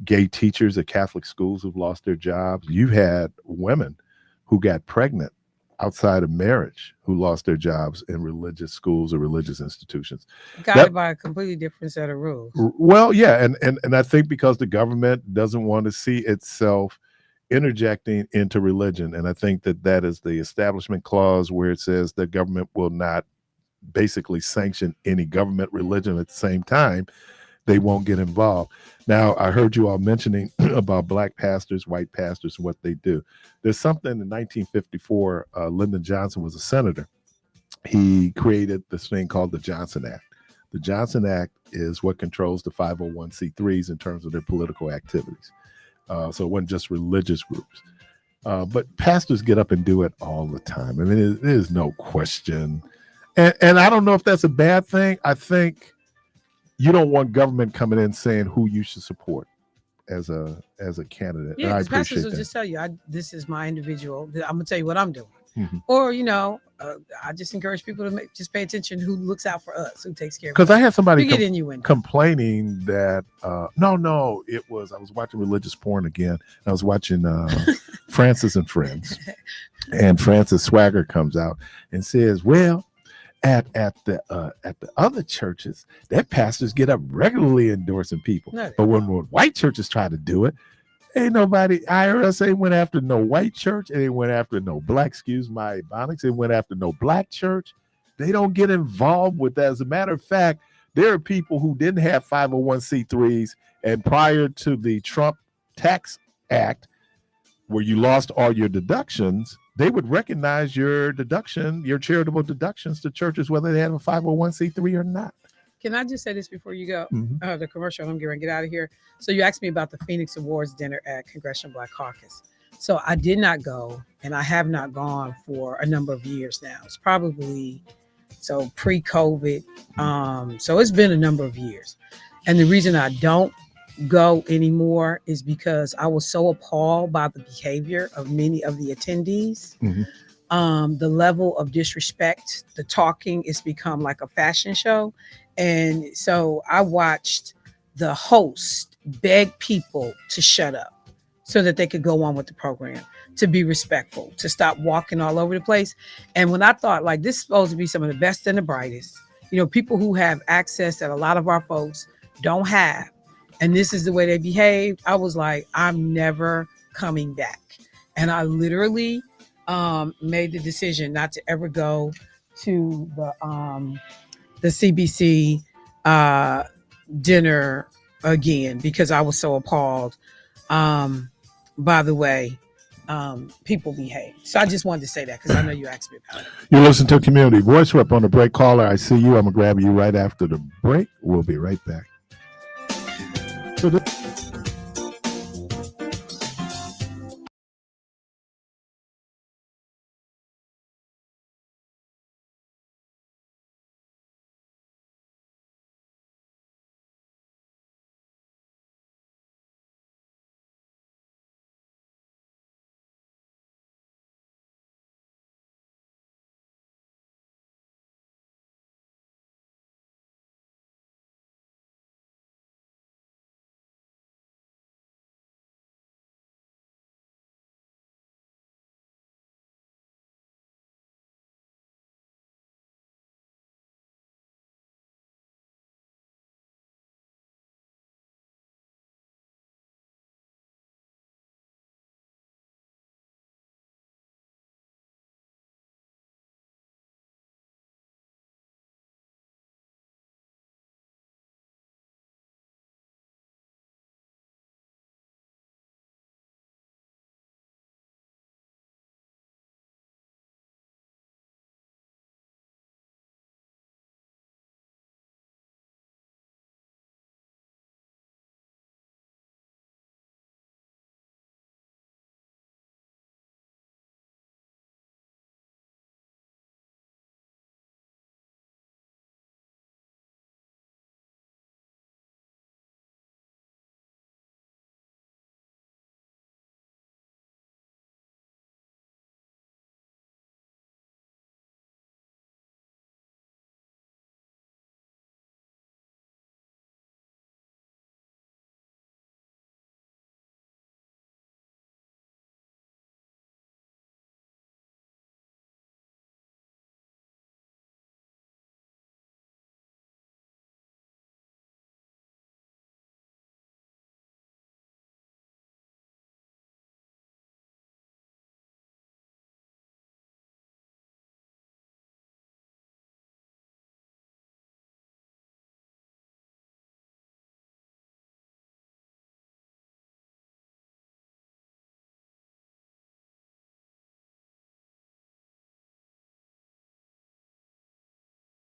gay teachers at Catholic schools who've lost their jobs. You've had women who got pregnant outside of marriage who lost their jobs in religious schools or religious institutions. Guided by a completely different set of rules. Well, yeah, and I think because the government doesn't want to see itself interjecting into religion, and I think that is the establishment clause where it says the government will not basically sanction any government religion at the same time. They won't get involved. Now, I heard you all mentioning about Black pastors, white pastors, what they do. There's something in 1954, Lyndon Johnson was a senator. He created this thing called the Johnson Act. The Johnson Act is what controls the 501c3s in terms of their political activities. So it wasn't just religious groups. But pastors get up and do it all the time. I mean, there's no question. And I don't know if that's a bad thing. I think you don't want government coming in saying who you should support as a candidate. Yeah, because pastors will just tell you, this is my individual. I'm gonna tell you what I'm doing. Mm-hmm. Or I just encourage people to just pay attention who looks out for us, who takes care of us. Because I had somebody complaining that I was watching religious porn again. I was watching Francis and Friends, and Francis Swagger comes out and says, well, at the other churches, their pastors get up regularly endorsing people. But when white churches try to do it, ain't nobody, IRS ain't went after no white church, and they went after no black, excuse my ebonics, they went after no black church. They don't get involved with that. As a matter of fact, there are people who didn't have 501c3s, and prior to the Trump Tax Act, where you lost all your deductions, they would recognize your deduction, your charitable deductions to churches, whether they have a 501c3 or not. Can I just say this before you go? Mm-hmm. The commercial, I'm going to get out of here. So you asked me about the Phoenix Awards dinner at Congressional Black Caucus. So I did not go, and I have not gone for a number of years now. It's probably pre-COVID. So it's been a number of years. And the reason I don't go anymore is because I was so appalled by the behavior of many of the attendees. The level of disrespect, the talking, it's become like a fashion show. And so I watched the host beg people to shut up so that they could go on with the program, to be respectful, to stop walking all over the place. And when I thought, like, this is supposed to be some of the best and the brightest, people who have access that a lot of our folks don't have, and this is the way they behave, I was like, I'm never coming back. And I literally made the decision not to ever go to the CBC dinner again, because I was so appalled by the way people behave. So I just wanted to say that because I know you asked me about it. You listen to Community Voice. We're up on the break. Caller, I see you. I'm going to grab you right after the break. We'll be right back.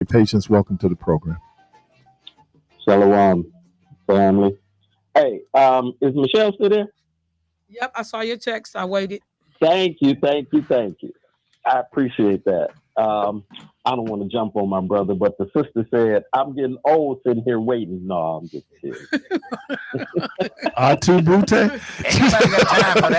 Patience, welcome to the program. Shalom, family. Hey, is Michelle still there? Yep, I saw your text. I waited. Thank you. I appreciate that. I don't want to jump on my brother, but the sister said, I'm getting old sitting here waiting. No, I'm just kidding. Atu Brute? Ain't nobody got time for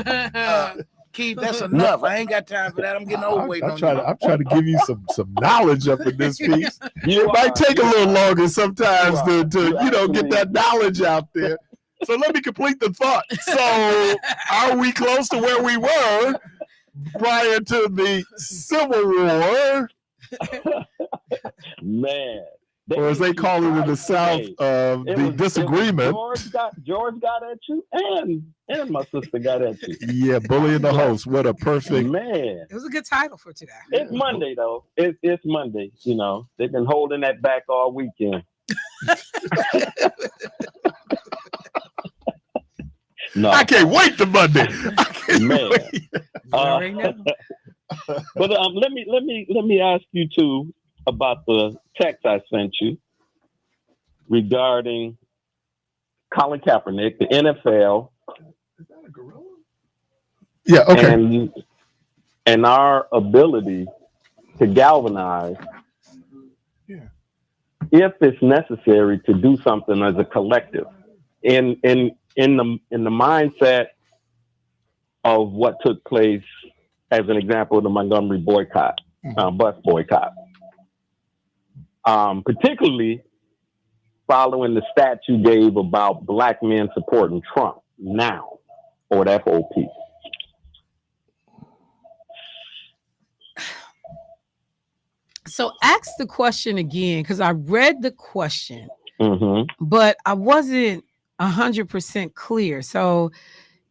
that. Keith, that's enough. I ain't got time for that. I'm getting old waiting on you. I'm trying to give you some knowledge up in this piece. It might take a little longer sometimes to get that knowledge out there. So let me complete the thought. So are we close to where we were prior to the Civil War? Man. Or as they call it in the South, the disagreement. George got at you, and my sister got at you. Yeah, bullying the host. What a perfect man. It was a good title for today. It's Monday though. It's Monday. They've been holding that back all weekend. No, I can't wait to Monday. But let me ask you too about the text I sent you regarding Colin Kaepernick, the NFL. Is that a gorilla? Yeah, okay. And our ability to galvanize if it's necessary to do something as a collective, in the mindset of what took place, as an example, of the Montgomery boycott, bus boycott, particularly following the stat you gave about black men supporting Trump now, or that whole piece. So ask the question again, because I read the question, but I wasn't 100% clear. So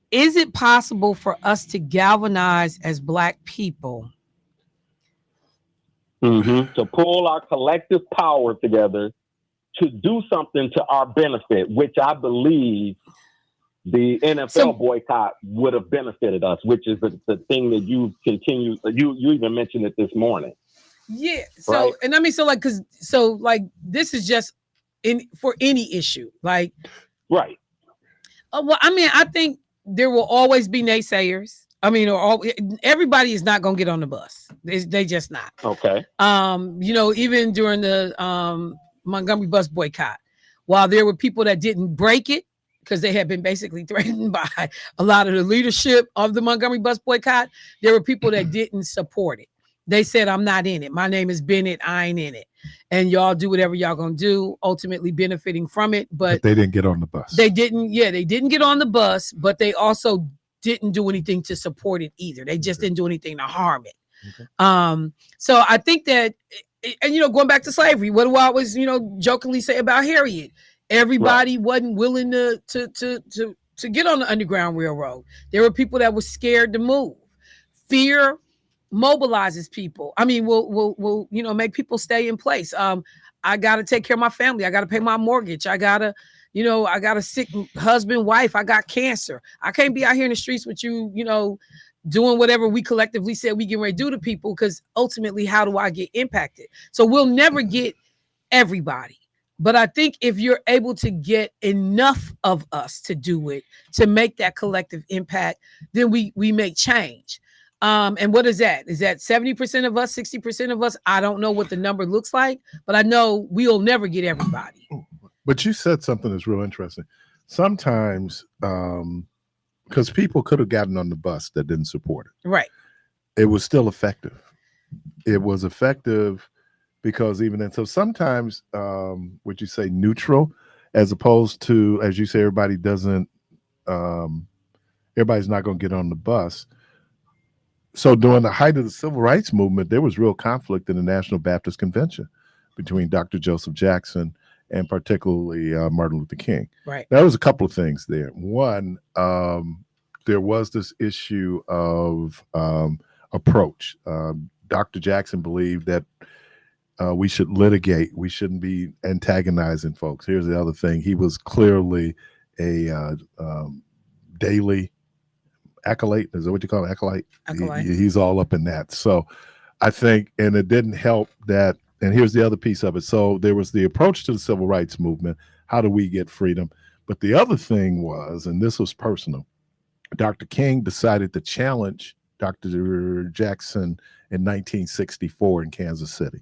is it possible for us to galvanize as black people? To pull our collective power together to do something to our benefit, which I believe the NFL boycott would have benefited us, which is the thing that you continue. You even mentioned it this morning. Yeah. So, right? And I mean, this is just for any issue, like, right. Well, I mean, I think there will always be naysayers. I mean, everybody is not going to get on the bus. They just not. Okay. Even during the Montgomery bus boycott, while there were people that didn't break it because they had been basically threatened by a lot of the leadership of the Montgomery bus boycott, there were people that didn't support it. They said, I'm not in it. My name is Bennett. I ain't in it. And y'all do whatever y'all going to do, ultimately benefiting from it. But they didn't get on the bus. They didn't get on the bus, but they also didn't do anything to support it either. They just didn't do anything to harm it. Okay. So I think that, and going back to slavery, what do I always, jokingly say about Harriet? Everybody wasn't willing to get on the Underground Railroad. There were people that were scared to move. Fear mobilizes people. I mean, will make people stay in place. I got to take care of my family. I got to pay my mortgage. I got a sick husband, wife. I got cancer. I can't be out here in the streets with you, doing whatever we collectively said we get ready to do to people, because ultimately, how do I get impacted? So we'll never get everybody. But I think if you're able to get enough of us to do it, to make that collective impact, then we make change. And what is that? Is that 70% of us, 60% of us? I don't know what the number looks like, but I know we'll never get everybody. But you said something that's real interesting. Sometimes, because people could have gotten on the bus that didn't support it. Right. It was still effective. It was effective because even then, so sometimes, would you say neutral, as opposed to, as you say, everybody's not going to get on the bus. So during the height of the civil rights movement, there was real conflict in the National Baptist Convention between Dr. Joseph Jackson and particularly Martin Luther King. Right. There was a couple of things there. One, there was this issue of approach. Dr. Jackson believed that we should litigate. We shouldn't be antagonizing folks. Here's the other thing. He was clearly a daily acolyte. Is that what you call it? Acolyte? He's all up in that. So I think, and it didn't help that, and here's the other piece of it. So there was the approach to the civil rights movement. How do we get freedom? But the other thing was, and this was personal, Dr. King decided to challenge Dr. Jackson in 1964 in Kansas City.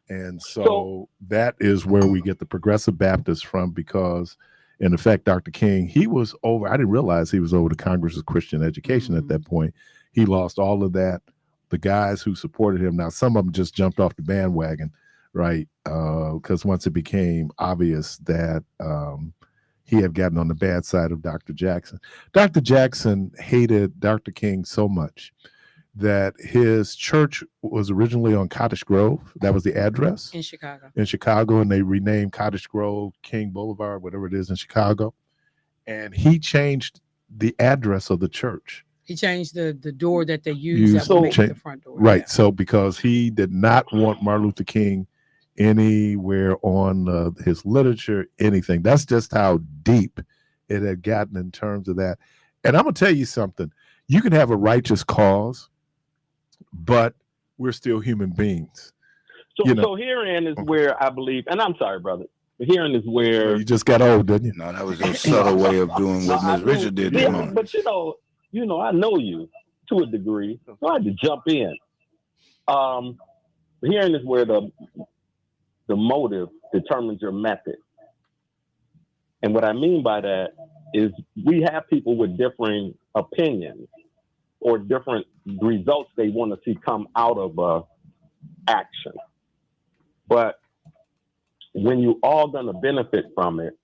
And so that is where we get the Progressive Baptists from, because in effect, Dr. King, he was over, I didn't realize he was over the Congress of Christian Education at that point. He lost all of that. The guys who supported him, now some of them just jumped off the bandwagon, right? Because once it became obvious that he had gotten on the bad side of Dr. Jackson. Dr. Jackson hated Dr. King so much that his church was originally on Cottage Grove. That was the address. In Chicago. In Chicago, and they renamed Cottage Grove King Boulevard, whatever it is in Chicago. And he changed the address of the church. He changed the door that they used to make the front door. Right. Yeah. So because he did not want Martin Luther King anywhere on his literature, anything. That's just how deep it had gotten in terms of that. And I'm going to tell you something. You can have a righteous cause, but we're still human beings. So herein is where I believe, and I'm sorry, brother, but herein is where you just got old, didn't you? No, that was a subtle way of doing what Ms. Richard did this morning. But I know you to a degree, so I had to jump in. Herein is where the motive determines your method. And what I mean by that is we have people with differing opinions or different results they want to see come out of action. But when you all going to benefit from it,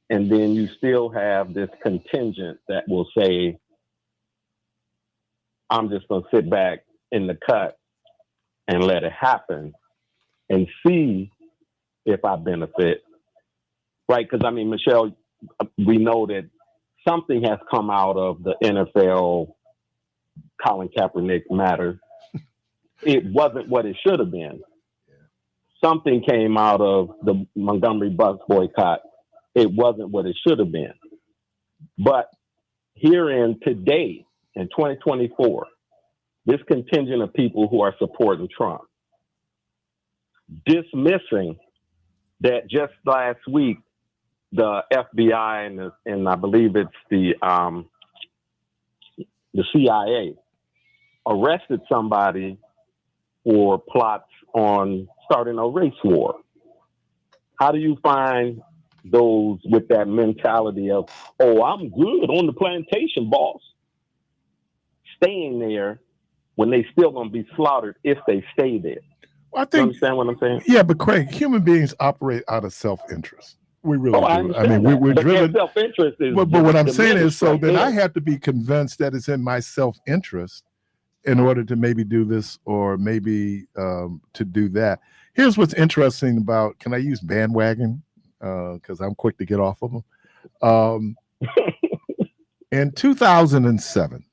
and then you still have this contingent that will say, I'm just going to sit back in the cut and let it happen and see if I benefit, right? Because, I mean, Michelle, we know that something has come out of the NFL Colin Kaepernick matter. It wasn't what it should have been. Something came out of the Montgomery Bucks boycott. It wasn't what it should have been. But here in today, in 2024, this contingent of people who are supporting Trump, dismissing that just last week, the FBI and I believe it's the CIA arrested somebody for plots on starting a race war. How do you find those with that mentality of, oh, I'm good on the plantation, boss, staying there when they still gonna be slaughtered if they stay there? Well, I think, you understand what I'm saying? Yeah, but Craig, human beings operate out of self-interest. We really do. I mean, we're driven. Self-interest is. But what I'm saying is, so right then there. I have to be convinced that it's in my self-interest in order to maybe do this or maybe to do that. Here's what's interesting about, can I use bandwagon? Because I'm quick to get off of them. In 2007,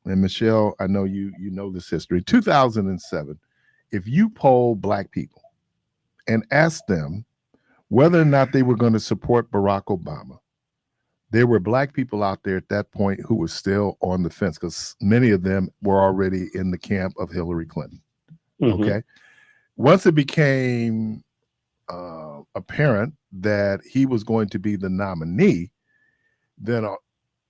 and Michelle, I know you know this history. 2007, if you poll Black people and ask them whether or not they were going to support Barack Obama, there were Black people out there at that point who were still on the fence because many of them were already in the camp of Hillary Clinton. Mm-hmm. Okay. Once it became apparent that he was going to be the nominee, then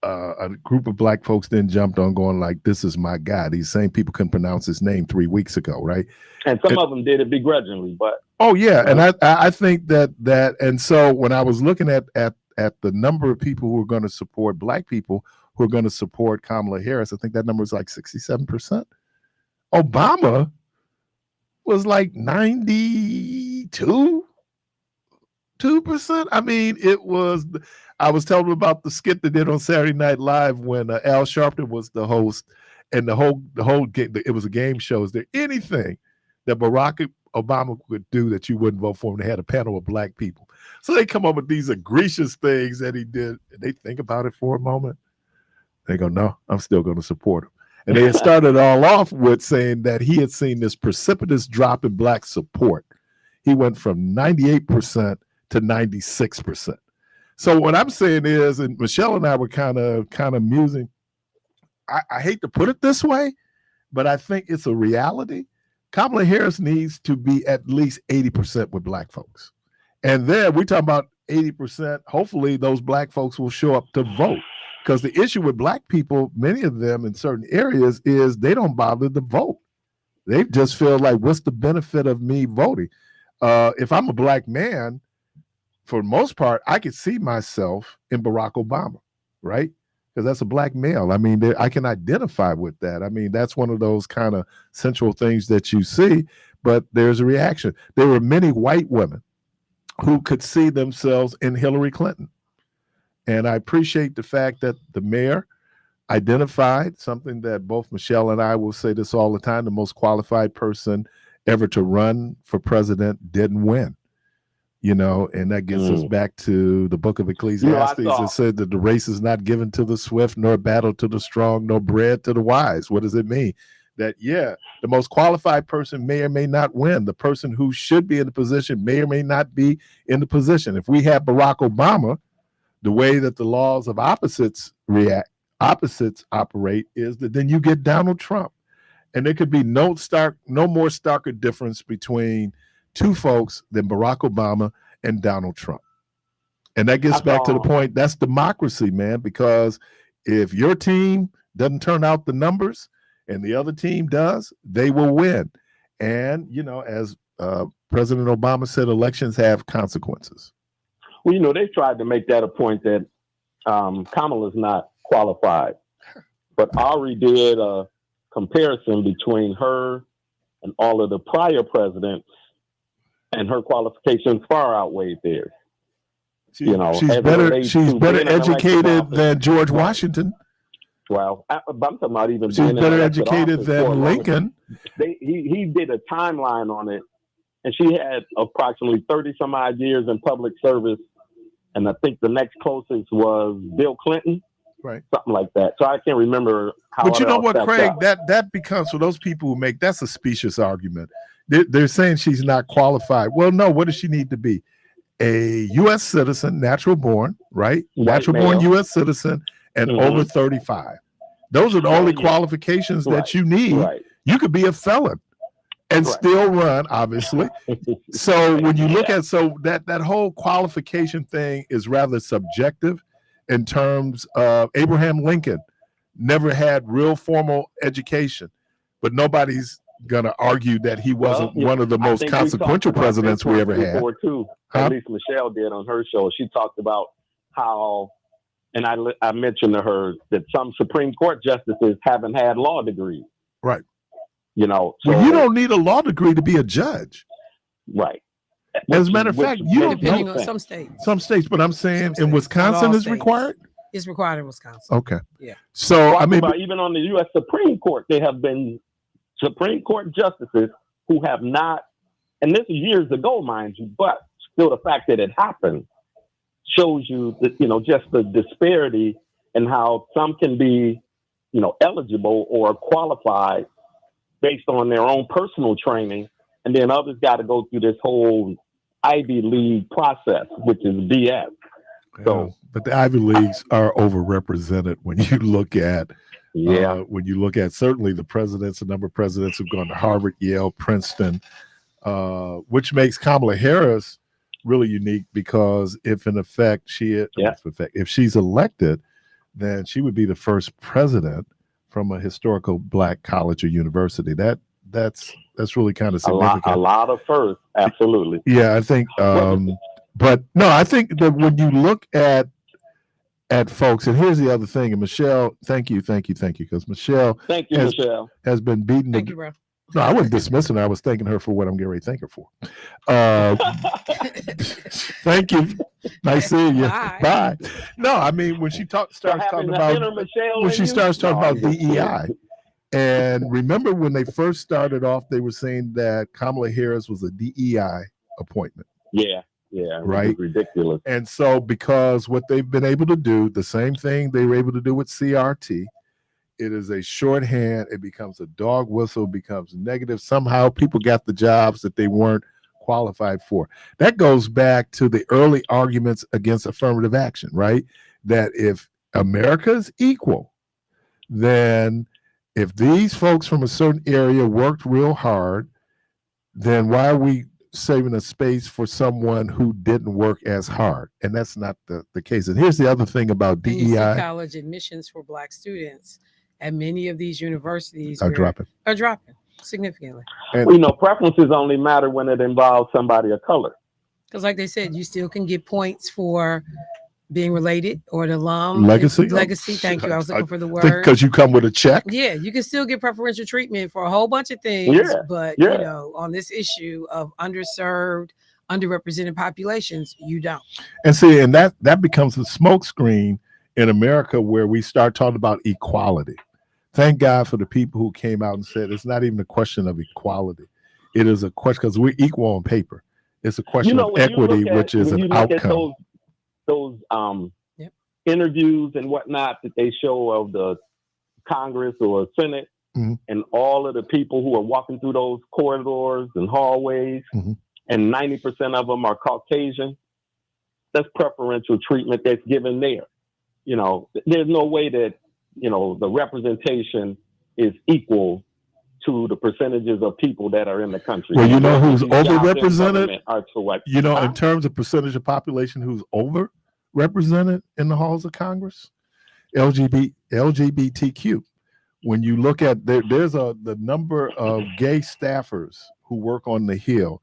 a group of Black folks then jumped on going like, this is my guy. These same people couldn't pronounce his name 3 weeks ago, right? And some of them did it begrudgingly, but. Oh, yeah. And I think that, and so when I was looking at the number of people who are going to support Black people who are going to support Kamala Harris, I think that number is like 67%. Obama was like 92%. I mean, I was telling them about the skit they did on Saturday Night Live when Al Sharpton was the host, and the whole game, it was a game show. Is there anything that Barack Obama could do that you wouldn't vote for him? They had a panel of Black people. So they come up with these egregious things that he did. And they think about it for a moment. They go, no, I'm still going to support him. And they had started all off with saying that he had seen this precipitous drop in Black support. He went from 98% to 96%. So what I'm saying is, and Michelle and I were kind of musing, I hate to put it this way, but I think it's a reality. Kamala Harris needs to be at least 80% with Black folks. And then we talk about 80%. Hopefully those Black folks will show up to vote. Because the issue with Black people, many of them in certain areas, is they don't bother to vote. They just feel like, what's the benefit of me voting? If I'm a Black man, for the most part, I could see myself in Barack Obama, right? Because that's a Black male. I mean, I can identify with that. I mean, that's one of those kind of central things that you see, but there's a reaction. There were many white women who could see themselves in Hillary Clinton. And I appreciate the fact that the mayor identified something that both Michelle and I will say this all the time: the most qualified person ever to run for president didn't win. And that gets us back to the book of Ecclesiastes. It said that the race is not given to the swift, nor battle to the strong, nor bread to the wise. What does it mean? That, the most qualified person may or may not win. The person who should be in the position may or may not be in the position. If we have Barack Obama, the way that the laws of opposites operate is that then you get Donald Trump. And there could be no more starker difference between two folks than Barack Obama and Donald Trump. And that gets back to the point, that's democracy, man, because if your team doesn't turn out the numbers and the other team does, they will win. And, as President Obama said elections have consequences. Well, they tried to make that a point that Kamala's not qualified. But Ari did a comparison between her and all of the prior presidents, and her qualifications far outweighed theirs. She's better educated than George Washington. Well, I'm talking about even she's better educated than Lincoln. He did a timeline on it, and she had approximately 30 some odd years in public service, and I think the next closest was Bill Clinton, right? Something like that. So I can't remember how. But you know what, Craig? That becomes, for those people who make that's a specious argument. They're saying she's not qualified. Well, no. What does she need to be? A U.S. citizen, natural born, right? Natural born U.S. citizen, and over 35. Those are the only qualifications that you need. Right. You could be a felon and still run, obviously. So when you look at that whole qualification thing is rather subjective in terms of Abraham Lincoln never had real formal education, but nobody's gonna argue that he wasn't one of the most consequential presidents we ever had. Too. At least Michelle did on her show. She talked about how, and I mentioned to her that some Supreme Court justices haven't had law degrees. Right. So you don't need a law degree to be a judge. Right. As a matter of fact, you don't depending on some states. Some states, but I'm saying in Wisconsin is required. It's required in Wisconsin. Okay. Yeah. So even on the U.S. Supreme Court, there have been Supreme Court justices who have not, and this is years ago, mind you, but still the fact that it happened shows you that, just the disparity in how some can be, eligible or qualified based on their own personal training. And then others got to go through this whole Ivy League process, which is BS. So, but the Ivy Leagues are overrepresented when you look at certainly the presidents, the number of presidents who've gone to Harvard, Yale, Princeton, which makes Kamala Harris really unique because if she's elected, then she would be the first president from a historical Black college or university. That's really kind of significant. A lot of firsts, absolutely. Yeah, I think. But no, I think that when you look at folks, and here's the other thing, and Michelle, thank you, because Michelle, Michelle has been beating. Thank you, bro. No, I wasn't dismissing her. I was thanking her for what I'm getting ready to thank her for. Thank you. Nice seeing you. Bye. No, I mean when she starts talking about DEI. And remember when they first started off, they were saying that Kamala Harris was a DEI appointment. Yeah, right. Ridiculous. And so because what they've been able to do, the same thing they were able to do with CRT, it is a shorthand. It becomes a dog whistle, becomes negative. Somehow people got the jobs that they weren't qualified for. That goes back to the early arguments against affirmative action, right? That if America is equal, then if these folks from a certain area worked real hard, then why are we saving a space for someone who didn't work as hard? And that's not the case. And here's the other thing about DEI. College admissions for Black students at many of these universities are dropping significantly. And, preferences only matter when it involves somebody of color. Because like they said, you still can get points for being related or the alum. Legacy. Thank you. I was looking for the word. Because you come with a check. Yeah, you can still get preferential treatment for a whole bunch of things. Yeah, but, on this issue of underserved, underrepresented populations, you don't. And see, and that becomes a smokescreen in America where we start talking about equality. Thank God for the people who came out and said it's not even a question of equality. It is a question because we're equal on paper. It's a question of equity, which is an outcome. Those interviews and whatnot that they show of the Congress or Senate and all of the people who are walking through those corridors and hallways, and 90% of them are Caucasian. That's preferential treatment that's given there. There's no way that, the representation is equal to the percentages of people that are in the country. Well, you know who's overrepresented? In terms of percentage of population who's overrepresented in the halls of Congress? LGBTQ. When you look at there's the number of gay staffers who work on the Hill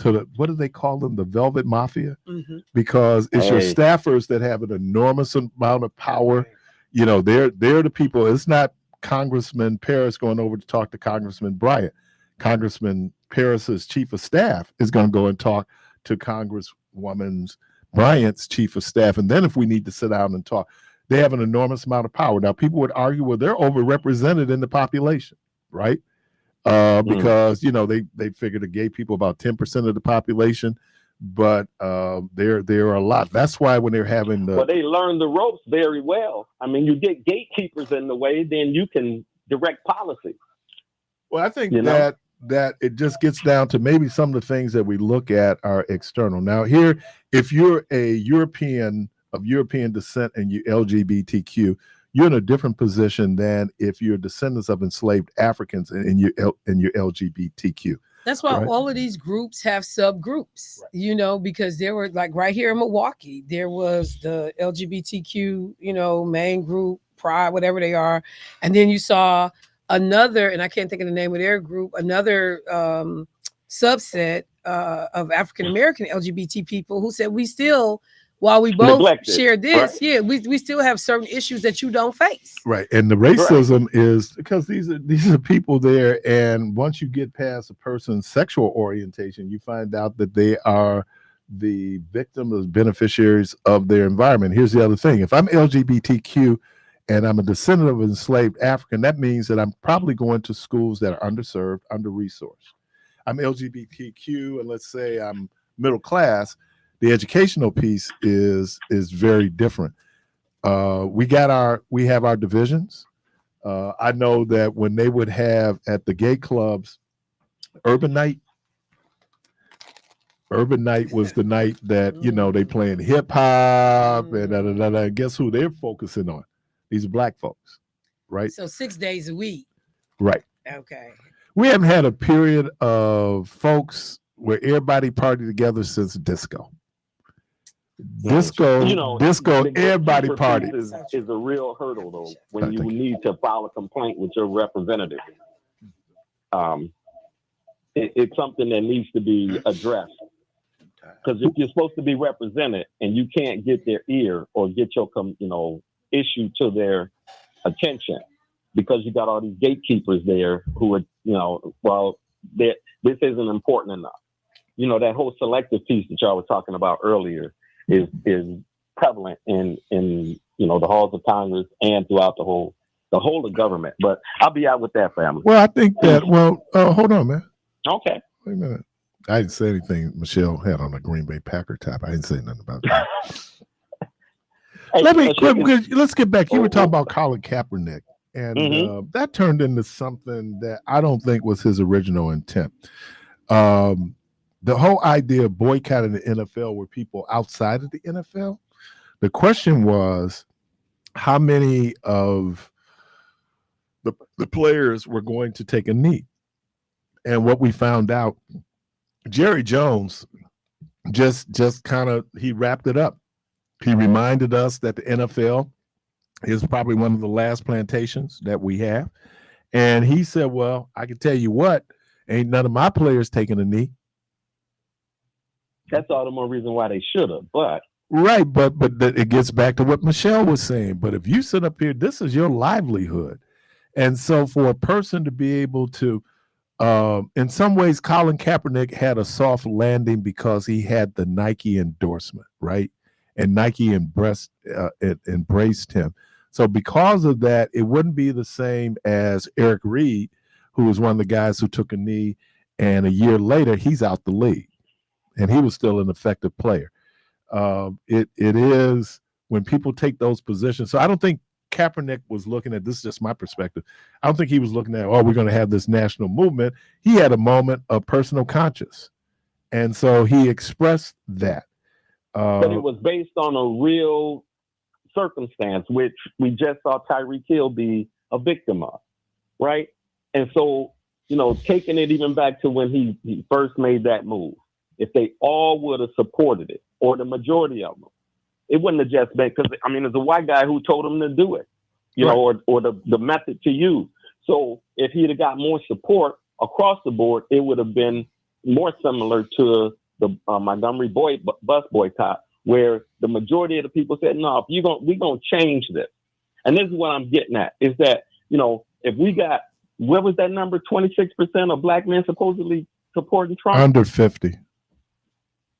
what do they call them? The Velvet Mafia, Mm-hmm. because it's your staffers that have an enormous amount of power. You know, they're the people. It's not Congressman Parris going over to talk to Congressman Bryant. Congressman Parris's chief of staff is going to go and talk to Congresswoman Bryant's chief of staff. And then if we need to sit down and talk, they have an enormous amount of power. Now, people would argue, well, they're overrepresented in the population, right? Because, you know, they figure the gay people about 10% of the population, but there are a lot. That's why when they're having well, they learn the ropes very well. I mean, you get gatekeepers in the way, then you can direct policy. Well, I think that it just gets down to maybe some of the things that we look at are external. Now, here, if you're a European of European descent and you LGBTQ, you're in a different position than if you're descendants of enslaved Africans and you're LGBTQ. That's why all of these groups have subgroups, you know, because there were, like, right here in Milwaukee, there was the LGBTQ, you know, main group, Pride, whatever they are. And then you saw another, and I can't think of the name of their group, another subset of African-American LGBT people who said we still, while we both share this, we still have certain issues that you don't face. Right. And the racism is because these are people there. And once you get past a person's sexual orientation, you find out that they are the victims, beneficiaries of their environment. Here's the other thing. If I'm LGBTQ and I'm a descendant of enslaved African, that means that I'm probably going to schools that are underserved, under-resourced. I'm LGBTQ, and let's say I'm middle class. The educational piece is very different. We have our divisions. I know that when they would have at the gay clubs, Urban Night was the night that, you know, they playing hip hop and guess who they're focusing on? These are black folks, right? So 6 days a week. Right. Okay. We haven't had a period of folks where everybody partied together since disco. Disco, everybody party is a real hurdle though when you need to file a complaint with your representative. It's something that needs to be addressed because if you're supposed to be represented and you can't get their ear or get your issue to their attention because you got all these gatekeepers there who are this isn't important enough. You know, that whole selective piece that y'all were talking about earlier is prevalent in the halls of Congress and throughout the whole of government. But I'll be out with that, family. Well, I think that. Hold on, man. Okay. Wait a minute. I didn't say anything. Michelle had on a Green Bay Packer top. I didn't say nothing about that. Let's get back. You were talking about Colin Kaepernick, and that turned into something that I don't think was his original intent. The whole idea of boycotting the NFL were people outside of the NFL. The question was how many of the players were going to take a knee. And what we found out, Jerry Jones just kind of, he wrapped it up. He reminded us that the NFL is probably one of the last plantations that we have. And he said, well, I can tell you what, ain't none of my players taking a knee. That's all the more reason why they should have, but right, but it gets back to what Michelle was saying. But if you sit up here, this is your livelihood, and so for a person to be able to, in some ways, Colin Kaepernick had a soft landing because he had the Nike endorsement, right, and Nike embraced him. So because of that, it wouldn't be the same as Eric Reed, who was one of the guys who took a knee, and a year later he's out the league. And he was still an effective player. It is when people take those positions. So I don't think Kaepernick was looking at, this is just my perspective, I don't think he was looking at, we're going to have this national movement. He had a moment of personal conscience. And so he expressed that. But it was based on a real circumstance, which we just saw Tyreek Hill be a victim of, right? And so, taking it even back to when he first made that move, if they all would have supported it, or the majority of them, it wouldn't have just been because there's a white guy who told him to do it, or the method to use. So if he'd have got more support across the board, it would have been, more similar to the Montgomery bus boycott, where the majority of the people said, no, we're going to change this. And this is what I'm getting at, is that, if we got, what was that number, 26% of black men supposedly supporting Trump? Under 50.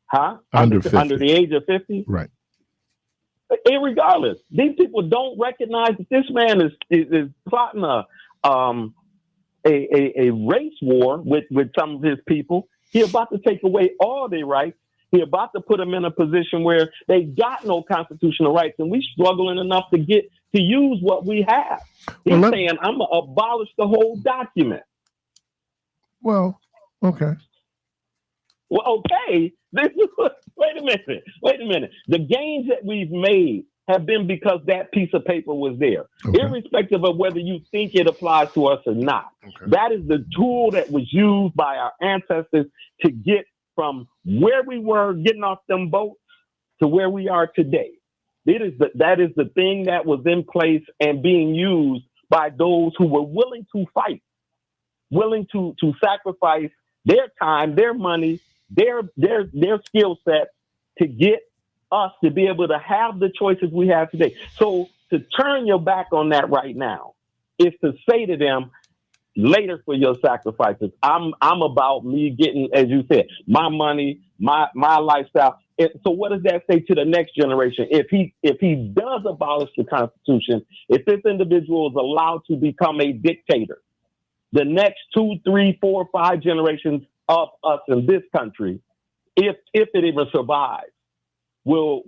Huh? Under 50. Under the age of 50? Right. Irregardless, these people don't recognize that this man is plotting a race war with some of his people. He's about to take away all their rights. He's about to put them in a position where they got no constitutional rights, and we struggling enough to get to use what we have. He's saying, I'm going to abolish the whole document. Well, okay. Well, okay. Wait a minute. The gains that we've made have been because that piece of paper was there, irrespective of whether you think it applies to us or not. Okay. That is the tool that was used by our ancestors to get from where we were getting off them boats to where we are today. That is the thing that was in place and being used by those who were willing to fight, willing to sacrifice their time, their money, their skill set to get us to be able to have the choices we have today. So to turn your back on that right now is to say to them, later for your sacrifices. I'm about me getting, as you said, my money, my lifestyle. So what does that say to the next generation? If he does abolish the Constitution, if this individual is allowed to become a dictator, the next 2, 3, 4, 5 generations of us in this country, if it even survives, will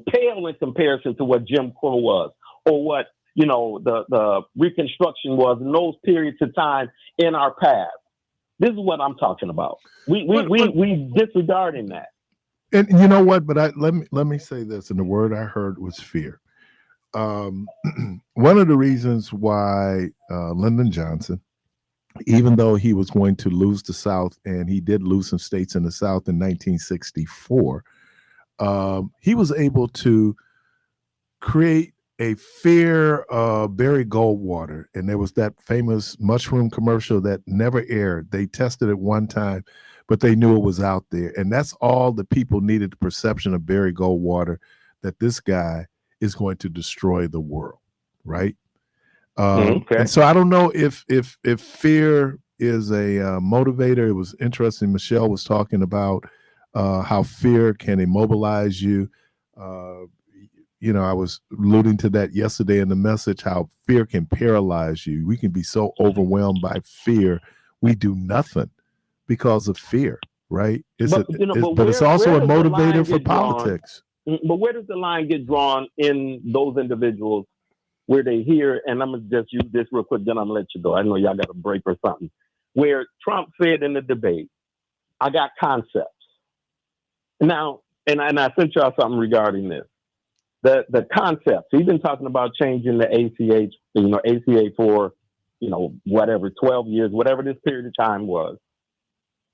pale in comparison to what Jim Crow was, or what the Reconstruction was in those periods of time in our past. This is what I'm talking about. We disregarding that. And you know what? But let me say this. And the word I heard was fear. One of the reasons why Lyndon Johnson, even though he was going to lose the South, and he did lose some states in the South in 1964, he was able to create a fear of Barry Goldwater. And there was that famous mushroom commercial that never aired. They tested it one time, but they knew it was out there. And that's all the people needed, the perception of Barry Goldwater, that this guy is going to destroy the world, right? And so I don't know if fear is a motivator. It was interesting. Michelle was talking about how fear can immobilize you. I was alluding to that yesterday in the message, how fear can paralyze you. We can be so overwhelmed by fear, we do nothing because of fear, right? But it's also a motivator for politics. But where does the line get drawn in those individuals where they hear, and I'm going to just use this real quick, then I'm going to let you go. I know y'all got a break or something. Where Trump said in the debate, I got concepts. Now, and I sent y'all something regarding this. The concepts, he's been talking about changing the ACA for, whatever, 12 years, whatever this period of time was.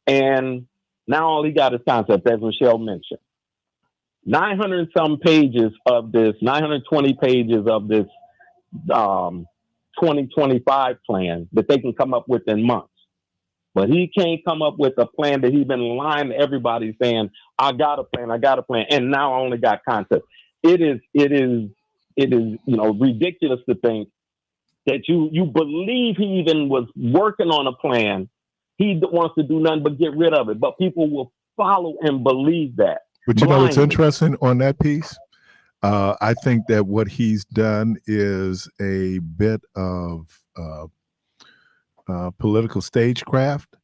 And now all he got is concepts, as Michelle mentioned. 900 and some pages of this, 920 pages of this 2025 plan that they can come up with in months. But he can't come up with a plan that he's been lying to everybody saying, I got a plan. And now I only got concepts. It is ridiculous to think that you believe he even was working on a plan. He wants to do nothing but get rid of it. But people will follow and believe that. But you know what's interesting on that piece? I think that what he's done is a bit of political stagecraft.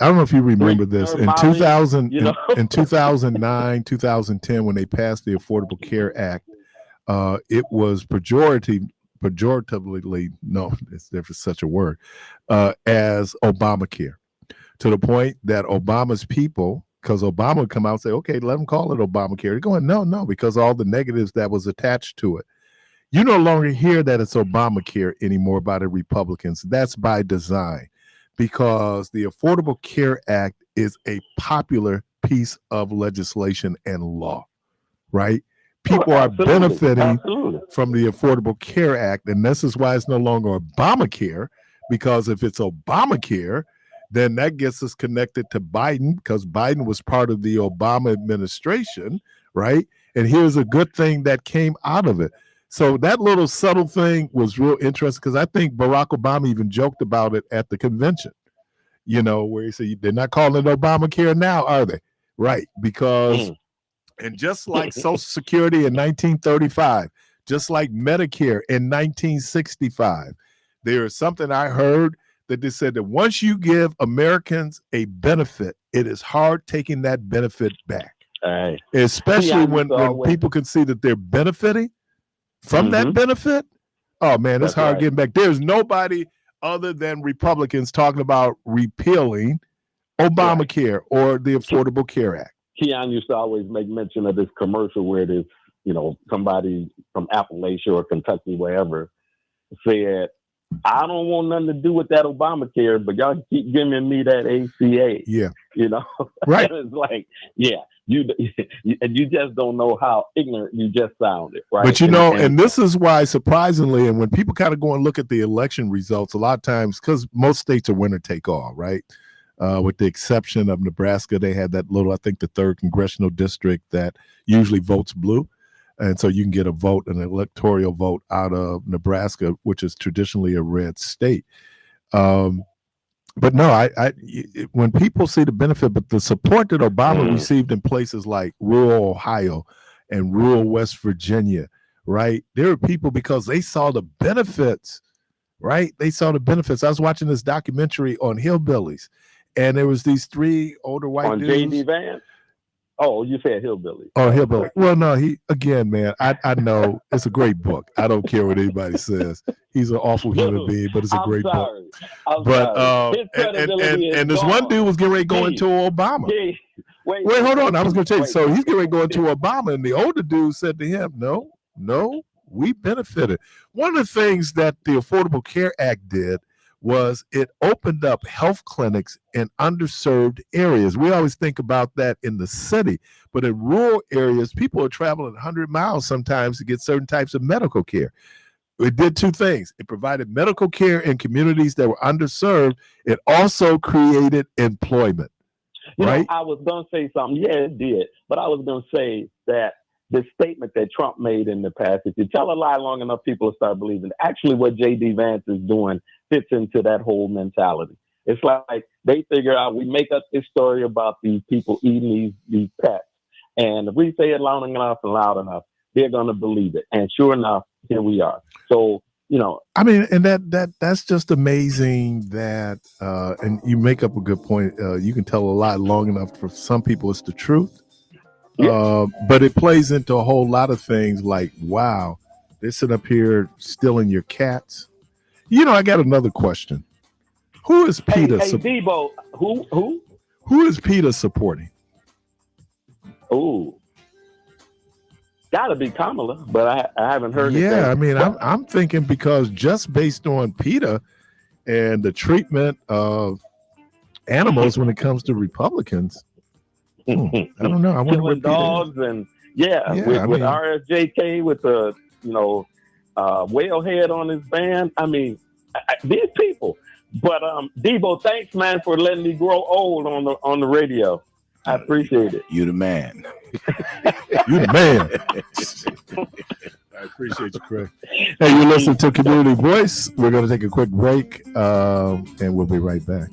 I don't know if you remember this in 2009, 2010, when they passed the Affordable Care Act. It was pejoratively, no, there's such a word, as Obamacare, to the point that Obama's people, because Obama would come out and say, okay, let them call it Obamacare. They're going, no, because all the negatives that was attached to it. You no longer hear that it's Obamacare anymore by the Republicans. That's by design, because the Affordable Care Act is a popular piece of legislation and law, right? People are benefiting from the Affordable Care Act, and this is why it's no longer Obamacare, because if it's Obamacare, Then that gets us connected to Biden because Biden was part of the Obama administration, right? And here's a good thing that came out of it. So that little subtle thing was real interesting because I think Barack Obama even joked about it at the convention, where he said, they're not calling it Obamacare now, are they? Right. Because, and just like Social Security in 1935, just like Medicare in 1965, there is something I heard that they said that once you give Americans a benefit, it is hard taking that benefit back. Especially when people can see that they're benefiting from that benefit. Oh, man, it's hard getting back. There's nobody other than Republicans talking about repealing Obamacare or the Affordable Care Act. Keon used to always make mention of this commercial where this, somebody from Appalachia or Kentucky, wherever, said, I don't want nothing to do with that Obamacare, but y'all keep giving me that ACA. Yeah. Right. It's like, you just don't know how ignorant you just sounded, right? But and this is why, surprisingly, and when people kind of go and look at the election results, a lot of times, because most states are winner take all, right? With the exception of Nebraska, they had that little, I think the 3rd congressional district that usually votes blue. And so you can get an electoral vote out of Nebraska, which is traditionally a red state. But no, when people see the benefit, but the support that Obama received in places like rural Ohio and rural West Virginia, right? There were people because they saw the benefits, right? They saw the benefits. I was watching this documentary on hillbillies, and there was these 3 older white dudes. On J.D. Vance? Oh, you said hillbilly. Oh, hillbilly. Well, no, man, I know it's a great book. I don't care what anybody says. He's an awful human being, but it's a great book. And this one dude was getting ready to go into Obama. Wait, hold on. I was going to tell you. So he's getting ready to go into Obama, and the older dude said to him, no, we benefited. One of the things that the Affordable Care Act did was it opened up health clinics in underserved areas. We always think about that in the city, but in rural areas, people are traveling 100 miles sometimes to get certain types of medical care. It did 2 things. It provided medical care in communities that were underserved. It also created employment. Right? I was going to say something. Yeah, it did. But I was going to say that the statement that Trump made in the past, if you tell a lie long enough, people will start believing. Actually, what J.D. Vance is doing fits into that whole mentality. It's like they figure out, we make up this story about these people eating these pets. And if we say it loud enough, they're going to believe it. And sure enough, here we are. So, I mean, and that's just amazing that, and you make up a good point. You can tell a lot long enough. For some people, it's the truth. But it plays into a whole lot of things like, wow, they're sitting up here stealing your cats. I got another question. Who is PETA? Hey, Debo, who? Who is PETA supporting? Oh, gotta be Kamala, but I haven't heard. Yeah, I mean, I'm thinking because just based on PETA and the treatment of animals when it comes to Republicans, I don't know. I wonder killing dogs and with RSJK with the whale head on his band. I mean, these people. But Debo, thanks, man, for letting me grow old on the radio. I appreciate it. You the man. You the man. I appreciate you, Craig. Hey, you're listening to Community Voice. We're going to take a quick break, and we'll be right back.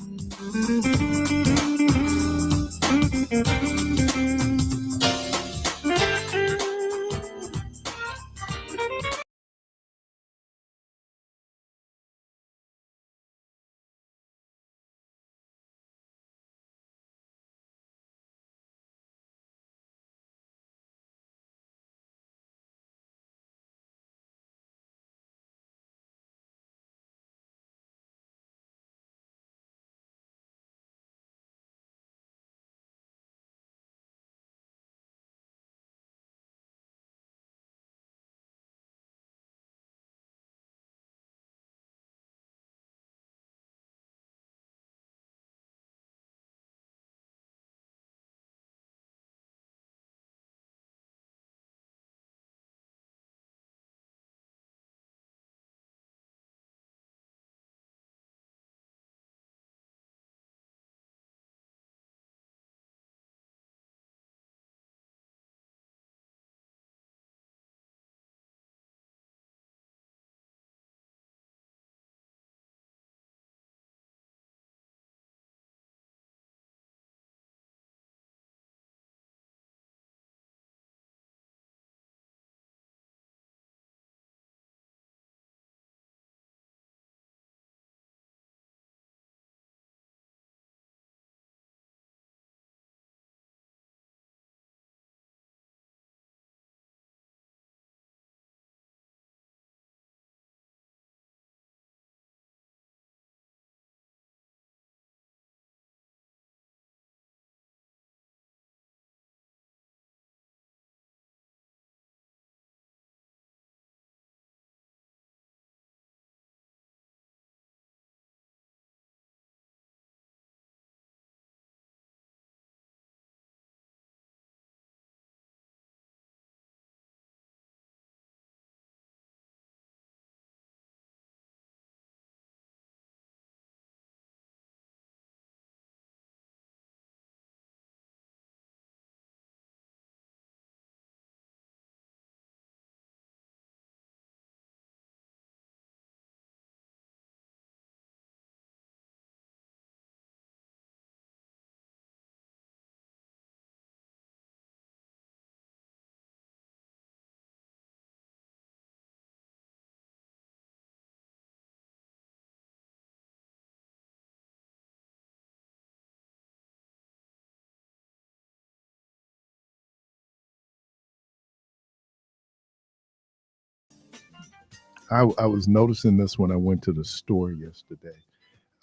I was noticing this when I went to the store yesterday,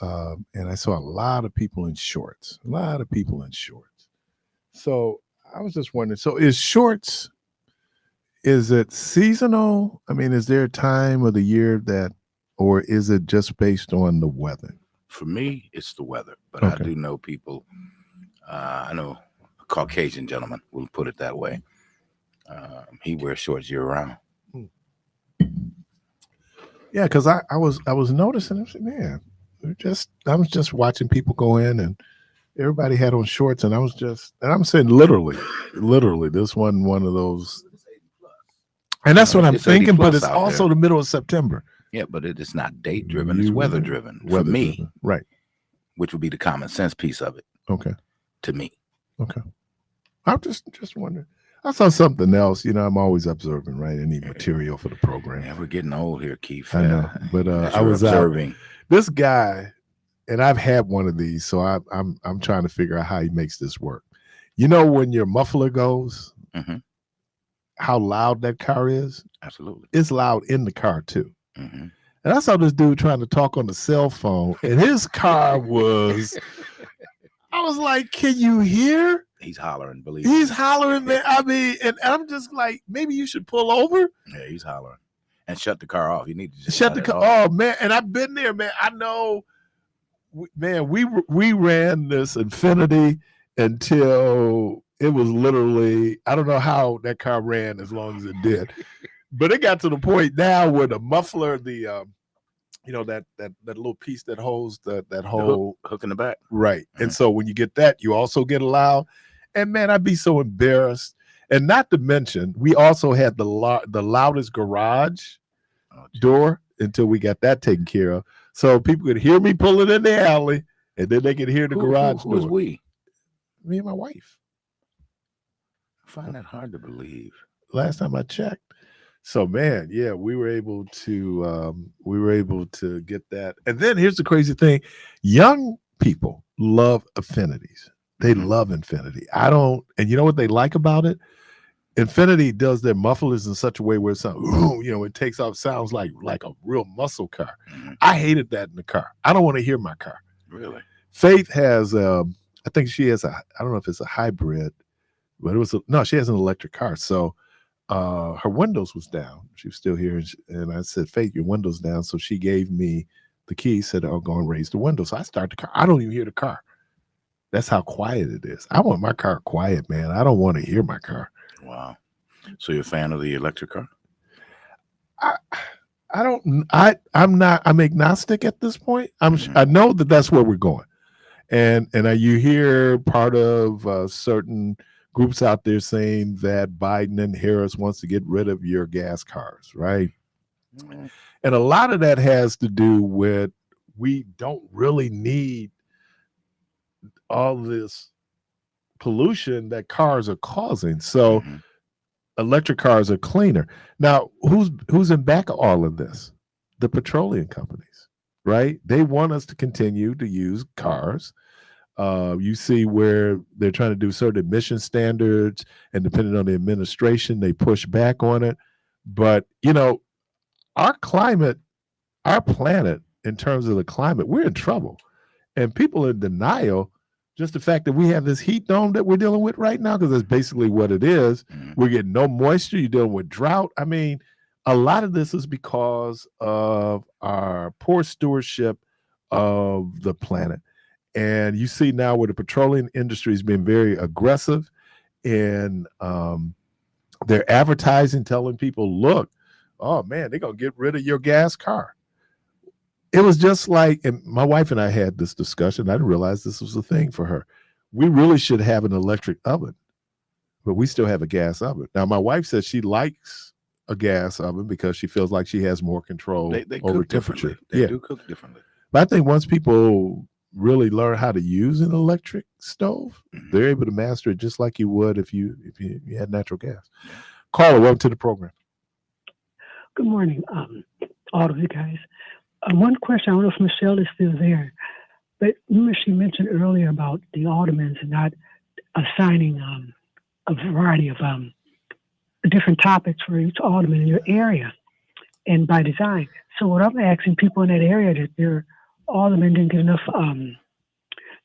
and I saw a lot of people in shorts. A lot of people in shorts. So I was just wondering. So is shorts? Is it seasonal? I mean, is there a time of the year that, or is it just based on the weather? For me, it's the weather. But Okay. I do know people. I know a Caucasian gentleman. We'll put it that way. He wears shorts year round. Yeah, because I was noticing. I said, man, I was just watching people go in, and everybody had on shorts, and I'm saying literally, this wasn't one of those. And that's what I'm thinking, but it's also the middle of September. Yeah, but it's not date driven; it's weather driven. For me, right? Which would be the common sense piece of it. Okay. To me. Okay. I'm just wondering. I saw something else. I'm always observing, right? Any material for the program. Yeah, we're getting old here, Keith. I know, but I was observing this guy, and I've had one of these, so I'm trying to figure out how he makes this work. When your muffler goes, how loud that car is? Absolutely, it's loud in the car too. Mm-hmm. And I saw this dude trying to talk on the cell phone, and his car was. I was like, "Can you hear?" He's hollering, believe me. He's hollering, man. I mean, and I'm just like, maybe you should pull over. Yeah, he's hollering. And shut the car off. You need to just shut the car off. Oh, man. And I've been there, man. I know, man, we ran this Infinity until it was literally, I don't know how that car ran as long as it did. But it got to the point now where the muffler, that little piece that holds that whole hook in the back. Right. Mm-hmm. And so when you get that, you also get a loud. And man, I'd be so embarrassed. And not to mention, we also had the loudest garage door until we got that taken care of. So people could hear me pulling in the alley, and then they could hear the garage door. Who was we? Me and my wife. I find that hard to believe. Last time I checked. So man, yeah, we were able to get that. And then here's the crazy thing: young people love Affinities. They love Infinity. And you know what they like about it? Infinity does their mufflers in such a way where it sounds, it takes off, sounds like a real muscle car. Mm-hmm. I hated that in the car. I don't want to hear my car. Really? Faith has, I think she has I don't know if it's a hybrid, but she has an electric car. So her windows was down. She was still here. And I said, Faith, your window's down. So she gave me the key, said, I'll go and raise the window. So I start the car. I don't even hear the car. That's how quiet it is. I want my car quiet, man. I don't want to hear my car. Wow. So you're a fan of the electric car? I'm agnostic at this point. I know that's where we're going. And you hear part of certain groups out there saying that Biden and Harris wants to get rid of your gas cars, right? Mm-hmm. And a lot of that has to do with we don't really need all this pollution that cars are causing. So electric cars are cleaner. Now, who's in back of all of this? The petroleum companies, right? They want us to continue to use cars. You see where they're trying to do certain emission standards, and depending on the administration, they push back on it. But, our climate, our planet, in terms of the climate, we're in trouble. And people are in denial. Just the fact that we have this heat dome that we're dealing with right now, because that's basically what it is. We're getting no moisture. You're dealing with drought. I mean, a lot of this is because of our poor stewardship of the planet. And you see now where the petroleum industry has been very aggressive in their advertising, telling people, look, oh, man, they're going to get rid of your gas car. It was just like, and my wife and I had this discussion. I didn't realize this was a thing for her. We really should have an electric oven, but we still have a gas oven. Now, my wife says she likes a gas oven because she feels like she has more control they over temperature. They do cook differently. But I think once people really learn how to use an electric stove, they're able to master it just like you would if you had natural gas. Carla, welcome to the program. Good morning, all of you guys. One question, I don't know if Michelle is still there, but remember she mentioned earlier about the aldermen and not assigning a variety of different topics for each alderman in your area. and by design. So what I'm asking people in that area that they're aldermen didn't get enough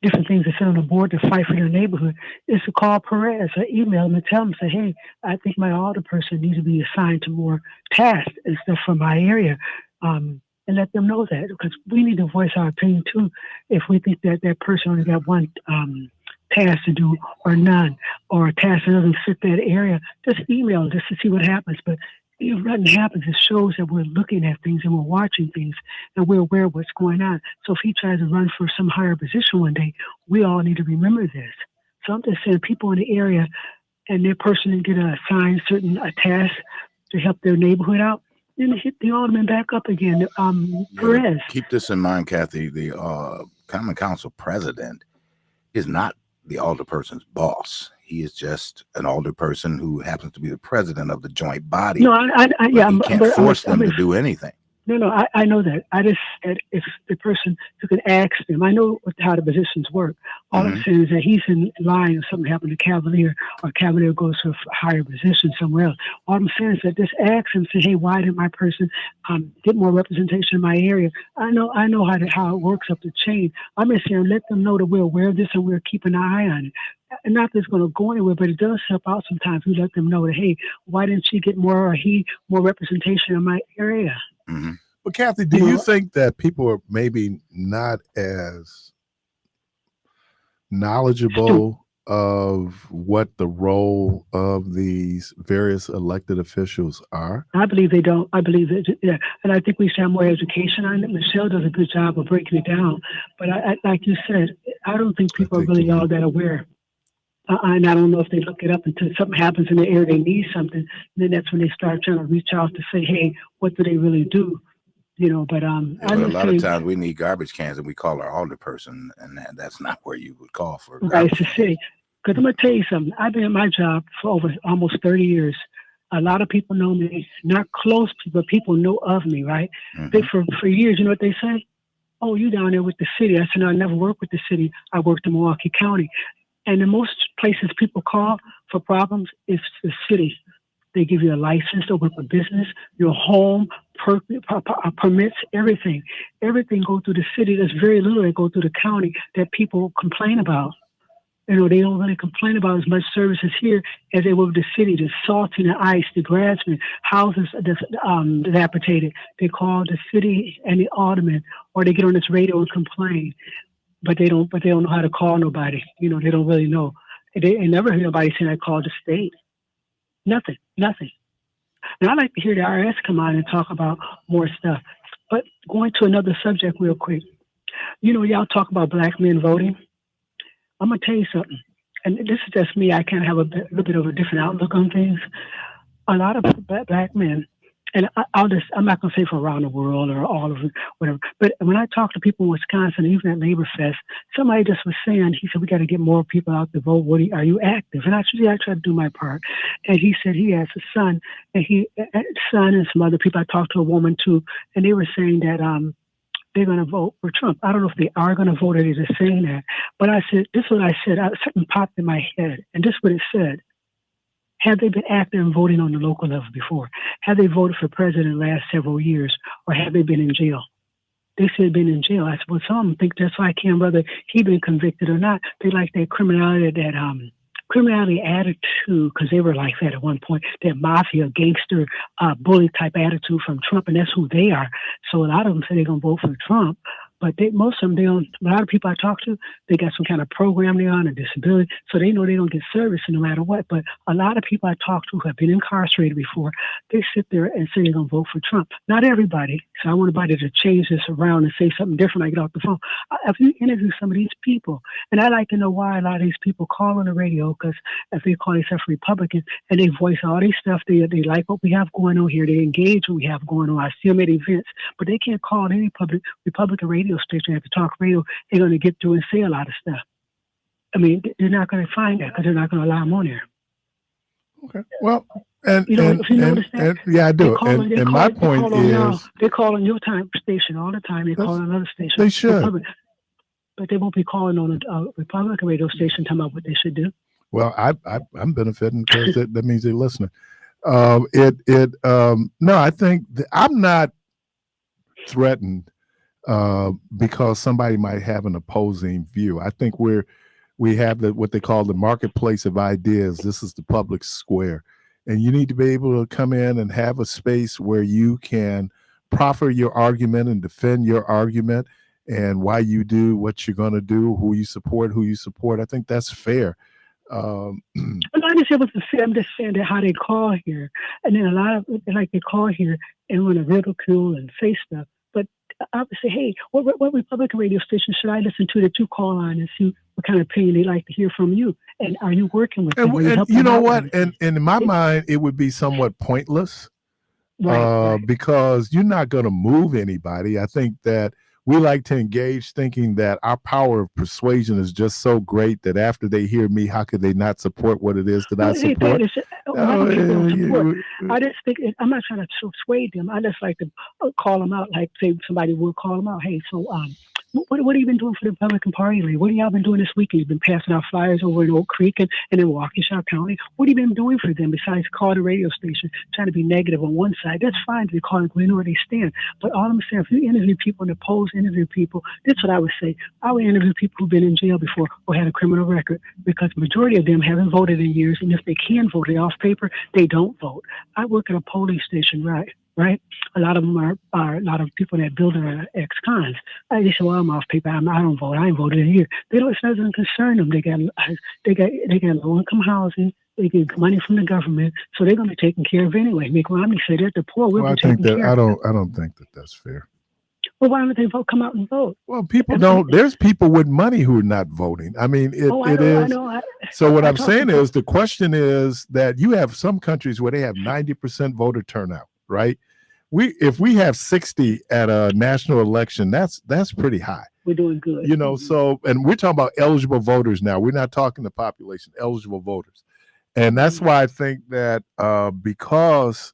different things to sit on the board to fight for their neighborhood is to call Parris or email him and tell him, say, hey, I think my alderperson needs to be assigned to more tasks and stuff from my area. And let them know that, because we need to voice our opinion too. If we think that that person only got one task to do or none, or a task that doesn't fit that area, just email just to see what happens. But if nothing happens, it shows that we're looking at things and we're watching things and we're aware of what's going on. So if he tries to run for some higher position one day, we all need to remember this. So I'm just saying, people in the area and their person didn't get assigned a task to help their neighborhood out, then hit the alderman back up again. Parris. Keep this in mind, Kathy. The Common Council president is not the alderperson's boss. He is just an alderperson who happens to be the president of the joint body. No, you can't force them to do anything. No, I know that. I just said if the person, you can ask them. I know how the positions work. All I'm saying is that he's in line if something happened to Cavalier, or Cavalier goes to a higher position somewhere else. All I'm saying is that just ask him, say, hey, why did my person get more representation in my area? I know how it works up the chain. I'm just saying, let them know that we're aware of this and we're keeping an eye on it. And not that it's going to go anywhere, but it does help out sometimes. We let them know that, hey, why didn't she get more, or he more representation in my area? Mm-hmm. But Kathy, do you think that people are maybe not as knowledgeable of what the role of these various elected officials are? I believe they don't. I believe that, yeah. And I think we should have more education on it. Michelle does a good job of breaking it down. But I like you said, I don't think people are really all that aware. And I don't know if they look it up until something happens in the area, they need something. Then that's when they start trying to reach out to say, hey, what do they really do? You know, but a lot of times we need garbage cans and we call our alderperson, and that's not where you would call for garbage cans. Because I'm going to tell you something. I've been in my job for over almost 30 years. A lot of people know me, not close people, but people know of me, right? They, for years, you know what they say? Oh, you down there with the city. I said, no, I never worked with the city. I worked in Milwaukee County. And in most places people call for problems, it's the city. They give you a license to open up a business, your home, permits, everything. Everything go through the city. There's very little that go through the county that people complain about. You know, they don't really complain about as much services here as they will with the city. The salting, the ice, the grassman, houses dilapidated. They call the city and the alderman, or they get on this radio and complain. But they don't know how to call nobody. You know, they don't really know. They never hear nobody saying I called the state. Nothing. Now, I'd like to hear the IRS come on and talk about more stuff. But going to another subject real quick. You know, y'all talk about black men voting. I'm going to tell you something. And this is just me. I kind of have a little bit of a different outlook on things. A lot of black men, and I'm not going to say for around the world or all of it, whatever. But when I talk to people in Wisconsin, even at Labor Fest, somebody just was saying, he said, we got to get more people out to vote. Are you active? And I try to do my part. And he said he has a son, and son and some other people. I talked to a woman too, and they were saying that they're going to vote for Trump. I don't know if they are going to vote or they're just saying that. But I said, this is what I said. Something popped in my head, and this is what it said. Have they been active in voting on the local level before? Have they voted for president in the last several years, or have they been in jail? They said been in jail. I said, well, some think that's why I can't whether he been convicted or not. They like that criminality attitude, because they were like that at one point, that mafia, gangster, bully type attitude from Trump, and that's who they are. So a lot of them say they're going to vote for Trump. But most of them, a lot of people I talk to, they got some kind of program they're on, a disability, so they know they don't get service no matter what. But a lot of people I talk to who have been incarcerated before, they sit there and say they're going to vote for Trump. Not everybody. So I want everybody to change this around and say something different. I get off the phone. If you interview some of these people, and I like to know why a lot of these people call on the radio, because if they call themselves Republicans and they voice all these stuff, they like what we have going on here. They engage what we have going on. I see them at events, but they can't call any Republican radio station at the talk radio. They're going to get through and say a lot of stuff. I mean, they're not going to find that because they're not going to allow them on there. Okay. Well, and yeah, I do. And my point is, they call on your time station all the time. They call on another station. They should, but they won't be calling on a Republican radio station talking about what they should do. Well, I'm benefiting because that means they're listening. No, I think I'm not threatened because somebody might have an opposing view. I think we have what they call the marketplace of ideas. This is the public square, and you need to be able to come in and have a space where you can proffer your argument and defend your argument and why you do what you're going to do, who you support. I think that's fair. I'm not just able to say. I'm just saying that how they call here, and then a lot of like they call here and want to ridicule and say stuff. But I would say, hey, what Republican radio station should I listen to that you call on and see what kind of opinion they like to hear from you? And are you working with them? And you know what? And in my mind, it would be somewhat pointless, right. Because you're not going to move anybody. I think that we like to engage thinking that our power of persuasion is just so great that after they hear me, how could they not support what it is that I support? I just think I'm not trying to persuade them. I just like to call them out, like say somebody will call them out. Hey, so what have you been doing for the Republican Party lately? What have y'all been doing this weekend? You've been passing out flyers over in Oak Creek and in Waukesha County. What have you been doing for them besides call the radio station, trying to be negative on one side? That's fine. They call it, we know where they stand. But all I'm saying, if you interview people in the polls, interview people, that's what I would say. I would interview people who've been in jail before or had a criminal record, because the majority of them haven't voted in years. And if they can vote, they off paper, they don't vote. I work at a polling station, right? A lot of them are a lot of people that build are ex-cons. They say, well, I'm off paper. I don't vote. I ain't voted in a year. It doesn't concern them. They got low-income housing. They get money from the government, so they're going to be taken care of anyway. Mitt Romney said that the poor will be taken care of. I don't think that that's fair. Well, why don't they come out and vote? Well, people don't. There's people with money who are not voting. I mean, it is. So what I'm saying is, the question is that you have some countries where they have 90% voter turnout, right? If we have 60 at a national election, that's pretty high. We're doing good. You know, so, and we're talking about eligible voters now. We're not talking the population, eligible voters. And that's why I think that because,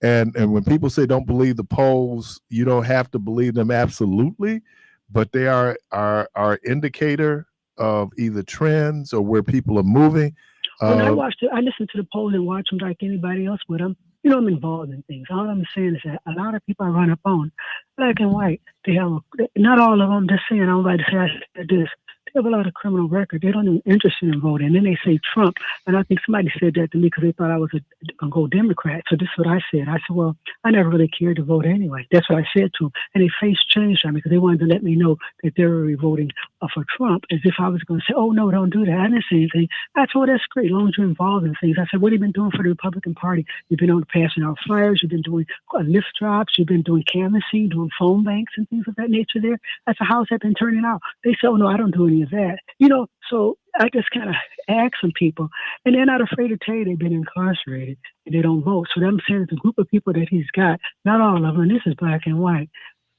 and when people say don't believe the polls, you don't have to believe them absolutely, but they are indicator of either trends or where people are moving. When I listen to the polls and watch them like anybody else with them. You know, I'm involved in things. All I'm saying is that a lot of people I run up on, black and white, they have not all of them. Just saying, I'm about to say I said this. They have a lot of criminal record. They don't even interested in voting. And then they say Trump. And I think somebody said that to me because they thought I was going to go Democrat. So this is what I said. I said, well, I never really cared to vote anyway. That's what I said to them. And they face changed on me because they wanted to let me know that they were voting for Trump, as if I was going to say, oh, no, don't do that. I didn't say anything. I told that's great, as long as you're involved in things. I said, what have you been doing for the Republican Party? You've been on passing out flyers. You've been doing lift drops. You've been doing canvassing, doing phone banks and things of that nature there. I said, how's that been turning out? They said, oh, no, I don't do any of that. You know, so I just kind of ask some people, and they're not afraid to tell you they've been incarcerated and they don't vote. So I'm saying it's a group of people that he's got, not all of them, and this is black and white.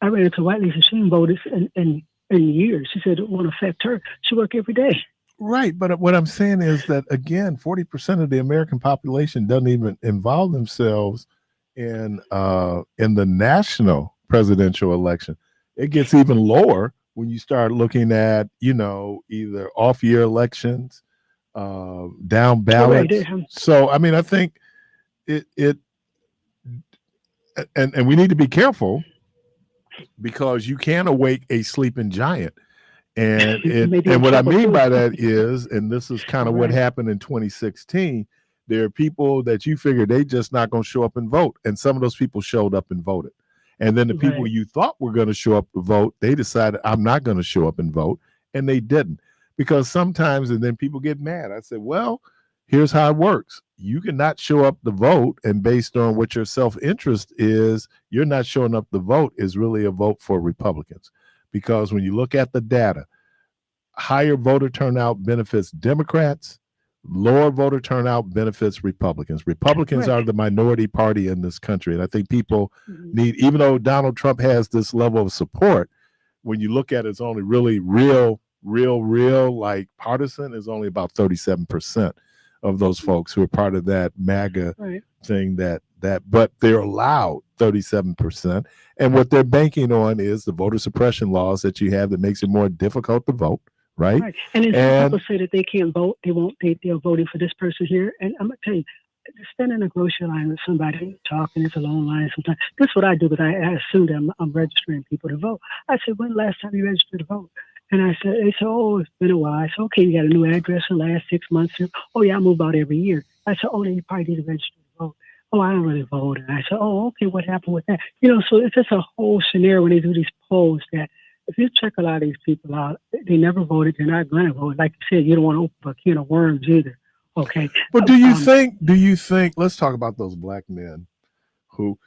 I ran into a white lady, she didn't vote in years. She said it won't affect her. She work every day. Right, but what I'm saying is that, again, 40% of the American population doesn't even involve themselves in the national presidential election. It gets even lower when you start looking at, you know, either off-year elections, down ballots. So, I mean, I think and we need to be careful because you can awake a sleeping giant. And what I mean by that is, and this is kind of what happened in 2016, there are people that you figure they just not going to show up and vote. And some of those people showed up and voted. And then the people you thought were going to show up to vote, they decided, I'm not going to show up and vote. And they didn't. Because sometimes, and then people get mad. I said, well, here's how it works. You cannot show up to vote. And based on what your self-interest is, you're not showing up to vote is really a vote for Republicans. Because when you look at the data, higher voter turnout benefits Democrats, lower voter turnout benefits Republicans. Republicans are the minority party in this country. And I think people need, even though Donald Trump has this level of support, when you look at it, it's only really real, like partisan is only about 37% of those folks who are part of that MAGA thing but they're allowed 37%. And what they're banking on is the voter suppression laws that you have that makes it more difficult to vote. Right. And then some people say that they can't vote. They're voting for this person here. And I'm going to tell you, stand in a grocery line with somebody talking. It's a long line sometimes. This is what I do because I assume that I'm registering people to vote. I said, when last time you registered to vote? And I said, they said, oh, it's been a while. I said, okay, you got a new address in the last 6 months? Oh, yeah, I move out every year. I said, oh, then you probably need to register to vote. Oh, I don't really vote. And I said, oh, okay, what happened with that? So it's just a whole scenario when they do these polls that if you check a lot of these people out, they never voted. They're not going to vote. Like you said, you don't want to open a can of worms either. Okay. But do you think, let's talk about those black men who,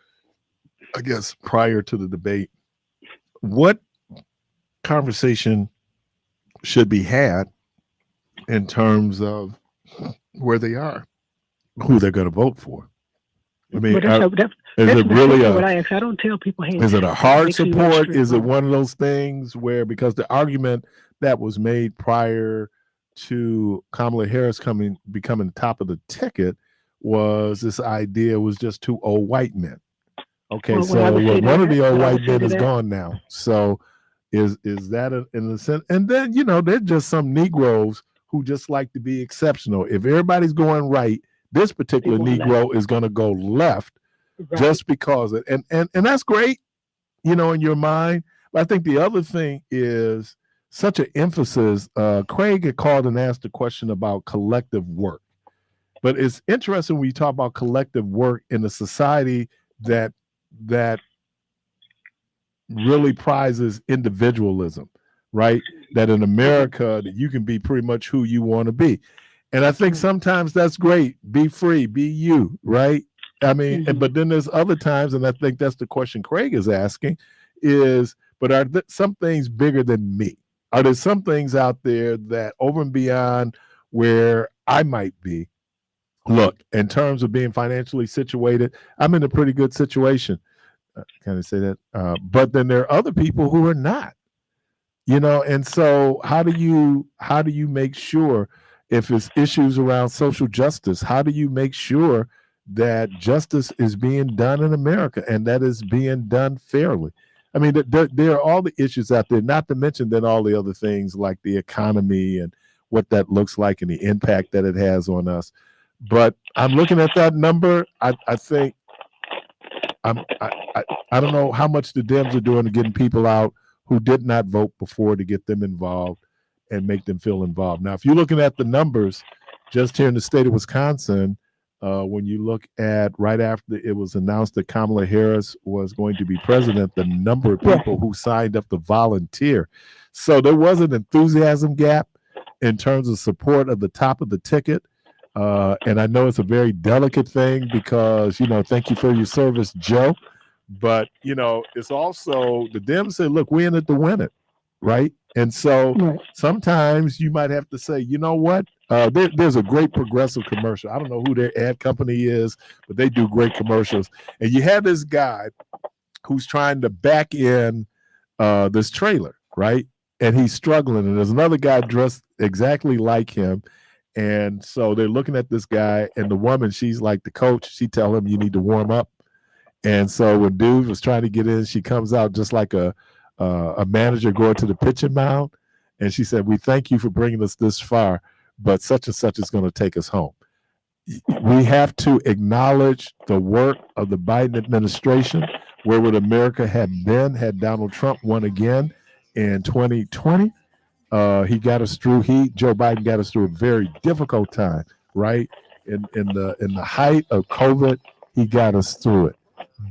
I guess, prior to the debate, what conversation should be had in terms of where they are, who they're going to vote for? I mean, is it really I don't tell people, hey, is it a hard support? Is it one of those things where, because the argument that was made prior to Kamala Harris becoming top of the ticket was this idea was just two old white men. Okay, one of the old white men is gone now. So is that in the sense? And then, there's just some Negroes who just like to be exceptional. If everybody's going right, this particular Negro is going to go left, right, just because and that's great, in your mind. But I think the other thing is such an emphasis. Craig had called and asked a question about collective work. But it's interesting when you talk about collective work in a society that really prizes individualism, right? That in America, that you can be pretty much who you want to be. And I think sometimes that's great. Be free, be you, right? I mean, but then there's other times, and I think that's the question Craig is asking, but are some things bigger than me? Are there some things out there that over and beyond where I might be? Look, in terms of being financially situated, I'm in a pretty good situation. Can I say that? But then there are other people who are not, and so how do you make sure, if it's issues around social justice, how do you make sure that justice is being done in America and that is being done fairly? I mean, there are all the issues out there, not to mention then all the other things like the economy and what that looks like and the impact that it has on us. But I'm looking at that number. I think I don't know how much the Dems are doing to getting people out who did not vote before to get them involved and make them feel involved. Now, if you're looking at the numbers just here in the state of Wisconsin, when you look at right after it was announced that Kamala Harris was going to be president, the number of people who signed up to volunteer. So there was an enthusiasm gap in terms of support of the top of the ticket. And I know it's a very delicate thing because, thank you for your service, Joe. But, it's also the Dems say, look, we're in it to win it. Right. And so sometimes you might have to say, you know what? There's a great Progressive commercial. I don't know who their ad company is, but they do great commercials. And you have this guy who's trying to back in this trailer. Right. And he's struggling. And there's another guy dressed exactly like him. And so they're looking at this guy, and the woman, she's like the coach. She tell him you need to warm up. And so when dude was trying to get in, she comes out just like a manager going to the pitching mound. And she said, we thank you for bringing us this far, but such and such is going to take us home. We have to acknowledge the work of the Biden administration. Where would America have been had Donald Trump won again in 2020? He got us through. Joe Biden got us through a very difficult time, right? In the height of COVID, he got us through it.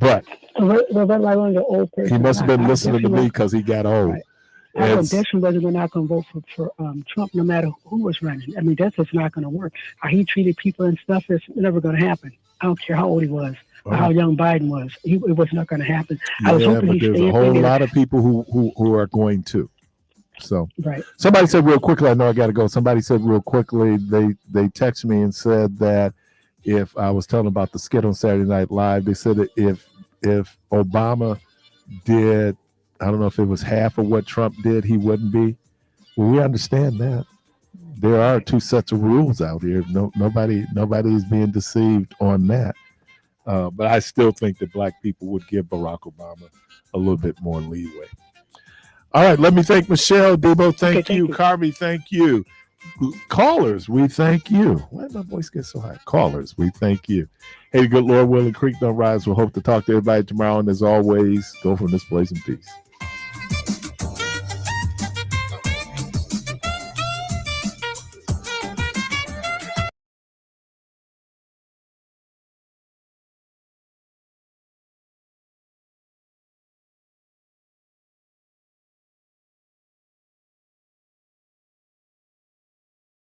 But he must have been listening to me because he got old. Right. I know definitely whether we're not going to vote for Trump, no matter who was running. I mean, that's just not going to work. How he treated people and stuff is never going to happen. I don't care how old he was or how young Biden was. It was not going to happen. Yeah, I was hoping but there's a whole lot of people who are going to. So somebody said real quickly, I know I got to go. Somebody said real quickly, they texted me and said that if I was telling about the skit on Saturday Night Live, they said that if Obama did, I don't know if it was half of what Trump did, he wouldn't be. Well, we understand that. There are two sets of rules out here. Nobody is being deceived on that. But I still think that black people would give Barack Obama a little bit more leeway. All right, let me thank Michelle. Debo, thank you. Carby, thank you. Callers, we thank you. Why did my voice get so high? Callers, we thank you. Hey, good Lord willing, creek don't rise. We'll hope to talk to everybody tomorrow. And as always, go from this place in peace.